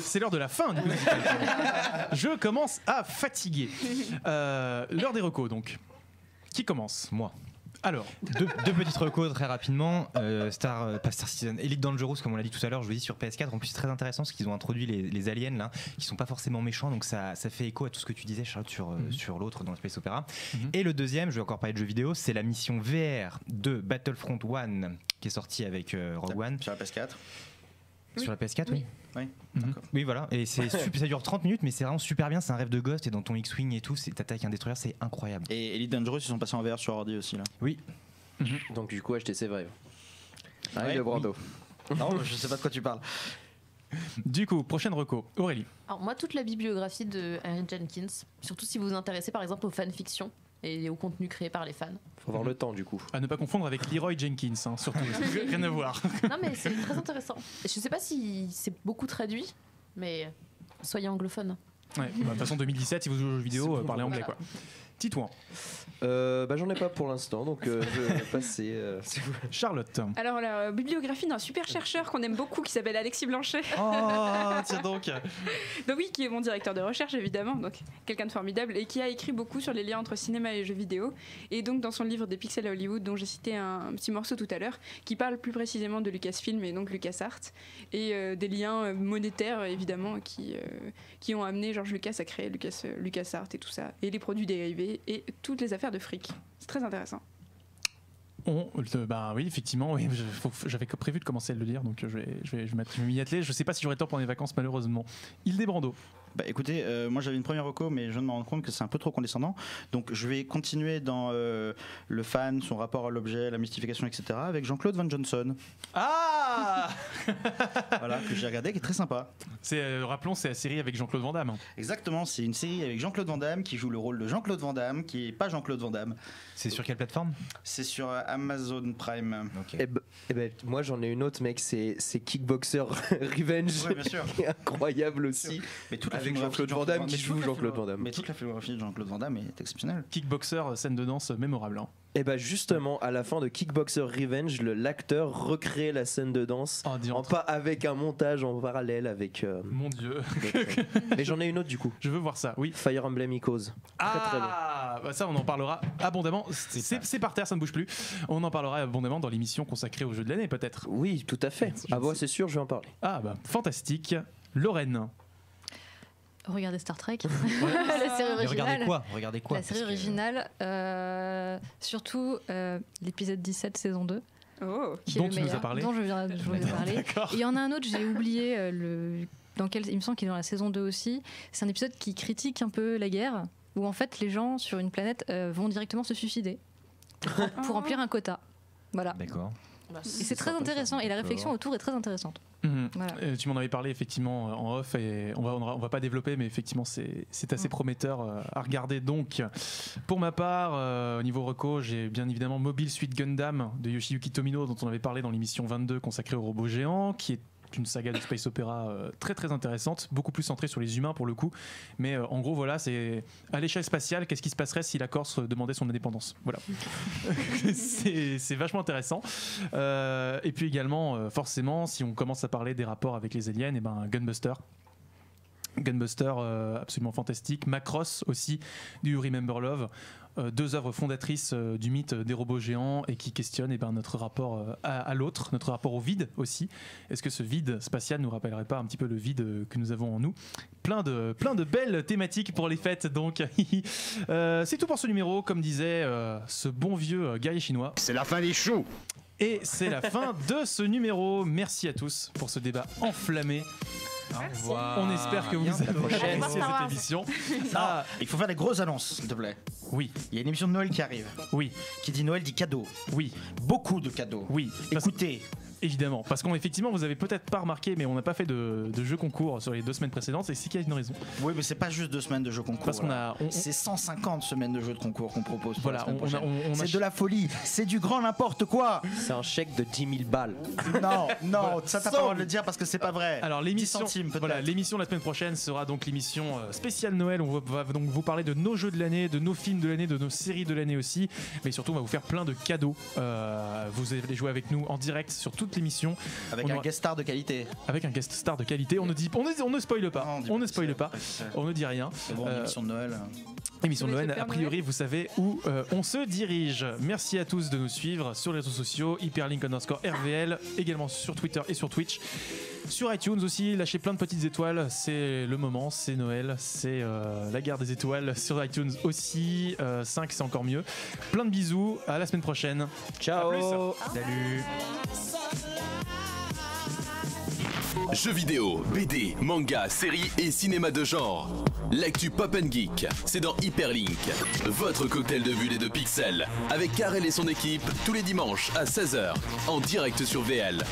C'est l'heure de la fin du quiz musical. Je commence à fatiguer. L'heure des recos, donc. Qui commence? Moi. Alors, deux petites recos très rapidement. pas Star Citizen, Elite Dangerous, comme on l'a dit tout à l'heure, je vous dis sur PS4. En plus, c'est très intéressant parce qu'ils ont introduit les aliens là, qui sont pas forcément méchants, donc ça fait écho à tout ce que tu disais, Charlotte, sur l'autre dans le Space Opera. Et le deuxième, je vais encore parler de jeux vidéo, c'est la mission VR de Battlefront 1 qui est sortie avec Rogue One. Sur la PS4. Sur la PS4, oui. D'accord. Oui, voilà. Et c'est ça dure 30 minutes, mais c'est vraiment super bien. C'est un rêve de gosse. T'es dans ton X-Wing et tout. T'attaques un destroyer, c'est incroyable. Et Elite Dangerous, ils sont passés en VR sur ordi aussi là. Oui. Donc du coup, HTC Vive. Ouais, de Brando. Non, je sais pas de quoi tu parles. du coup, prochaine reco. Aurélie. Alors moi, toute la bibliographie de Henry Jenkins, surtout si vous vous intéressez par exemple aux fanfictions et au contenu créé par les fans. Faut avoir le temps du coup. À ne pas confondre avec Leroy Jenkins, hein, surtout. Rien à voir. Non mais c'est très intéressant. Je sais pas si c'est beaucoup traduit, mais soyez anglophone. Ouais, de toute façon, 2017, si vous jouez aux jeux vidéo, parlez anglais, quoi. Titouan. J'en ai pas pour l'instant, donc je vais passer. Charlotte. Alors la bibliographie d'un super chercheur qu'on aime beaucoup qui s'appelle Alexis Blanchet. Oh, tiens donc. Donc oui, qui est mon directeur de recherche évidemment, donc quelqu'un de formidable et qui a écrit beaucoup sur les liens entre cinéma et jeux vidéo. Et donc dans son livre Des pixels à Hollywood, dont j'ai cité un petit morceau tout à l'heure, qui parle plus précisément de Lucasfilm et donc LucasArts et des liens monétaires évidemment qui ont amené George Lucas à créer LucasArts et tout ça, et les produits dérivés et toutes les affaires de fric. C'est très intéressant. Bah oui, effectivement, oui, j'avais prévu de commencer à le lire, donc je vais m'y atteler. Je sais pas si j'aurai le temps pour les vacances, malheureusement. Hildebrando. Bah écoutez, moi j'avais une première reco, mais je viens de me rendre compte que c'est un peu trop condescendant. Donc je vais continuer dans le fan, son rapport à l'objet, la mystification, etc. avec Jean-Claude Van Johnson. Ah Voilà, que j'ai regardé, qui est très sympa. Rappelons, c'est la série avec Jean-Claude Van Damme. Exactement, c'est une série avec Jean-Claude Van Damme qui joue le rôle de Jean-Claude Van Damme, qui est pas Jean-Claude Van Damme. C'est sur quelle plateforme? C'est sur Amazon Prime. Okay. Moi j'en ai une autre, mec, c'est Kickboxer Revenge. Ouais, bien sûr. Qui est incroyable aussi. Mais toute la avec filmographie Jean-Claude de Van Damme qui joue Jean-Claude Van Damme. Mais toute la filmographie de Jean-Claude Van Damme est exceptionnelle. Kickboxer, scène de danse mémorable. Hein. Et bah justement, à la fin de Kickboxer Revenge, l'acteur recrée la scène de danse, pas avec un montage en parallèle avec. Mon Dieu. Mais j'en ai une autre du coup. Je veux voir ça. Oui. Fire Emblem Echoes. Très bon. Bah ça, on en parlera abondamment. C'est par terre, ça ne bouge plus. On en parlera abondamment dans l'émission consacrée au jeu de l'année, peut-être. Oui, tout à fait. C'est sûr, je vais en parler. Ah bah fantastique. Lorraine. Regardez Star Trek. La série originale. Regardez quoi La série originale, surtout l'épisode 17, saison 2. Oh. Dont tu nous as parlé. Dont je viens de vous parler. D'accord. Et il y en a un autre, j'ai oublié il me semble qu'il est dans la saison 2 aussi. C'est un épisode qui critique un peu la guerre, où en fait les gens sur une planète vont directement se suicider pour remplir un quota. Voilà. D'accord. Et c'est très intéressant, et la réflexion autour est très intéressante. Voilà. Tu m'en avais parlé effectivement en off, et on va pas développer, mais effectivement c'est assez prometteur à regarder. Donc pour ma part, au niveau reco, j'ai bien évidemment Mobile Suit Gundam de Yoshiyuki Tomino, dont on avait parlé dans l'émission 22 consacrée aux robots géants, qui est une saga de space opéra très très intéressante, beaucoup plus centrée sur les humains pour le coup, mais en gros voilà, c'est à l'échelle spatiale, qu'est-ce qui se passerait si la Corse demandait son indépendance, voilà. c'est vachement intéressant. Et puis également forcément, si on commence à parler des rapports avec les aliens, et ben Gunbuster absolument fantastique, Macross aussi du Remember Love, deux œuvres fondatrices du mythe des robots géants et qui questionnent notre rapport à l'autre, notre rapport au vide aussi. Est-ce que ce vide spatial nous rappellerait pas un petit peu le vide que nous avons en nous? Plein de belles thématiques pour les fêtes, donc c'est tout pour ce numéro, comme disait ce bon vieux guerrier chinois. C'est la fin des choux. Et c'est la fin de ce numéro. Merci à tous pour ce débat enflammé. On espère que vous avez apprécié cette émission. Il faut faire des grosses annonces, s'il te plaît. Oui. Il y a une émission de Noël qui arrive. Oui. Qui dit Noël dit cadeau. Oui. Beaucoup de cadeaux. Oui. Écoutez, Évidemment, parce qu'effectivement vous avez peut-être pas remarqué, mais on n'a pas fait de jeu concours sur les 2 semaines précédentes, et c'est qu'il y a une raison. Oui, mais c'est pas juste 2 semaines de jeux concours. Parce qu'on c'est 150 semaines de jeux de concours qu'on propose. Pour voilà, la semaine prochaine. C'est de la folie, c'est du grand n'importe quoi. C'est un chèque de 10 000 balles. Non, ça t'as pas le droit de le dire parce que c'est pas vrai. Alors l'émission, 10 centimes, peut-être. l'émission de la semaine prochaine sera donc l'émission spéciale Noël. On va donc vous parler de nos jeux de l'année, de nos films de l'année, de nos séries de l'année aussi, mais surtout on va vous faire plein de cadeaux. Vous allez jouer avec nous en direct sur toute l'émission. Avec un guest star de qualité. Avec un guest star de qualité. On ne spoile pas. On ne spoile pas. On ne dit rien. C'est bon, émission de Noël. Émission de Noël, a priori vous savez où on se dirige. Merci à tous de nous suivre sur les réseaux sociaux, hyperlink_RVL, également sur Twitter et sur Twitch. Sur iTunes aussi, lâchez plein de petites étoiles, c'est le moment, c'est Noël, c'est la guerre des étoiles sur iTunes aussi, 5 c'est encore mieux. Plein de bisous, à la semaine prochaine. Ciao. Salut. Jeux vidéo, BD, manga, séries et cinéma de genre. L'actu Pop & Geek, c'est dans Hyperlink, votre cocktail de bulles et de pixels, avec Karel et son équipe, tous les dimanches à 16h, en direct sur VL.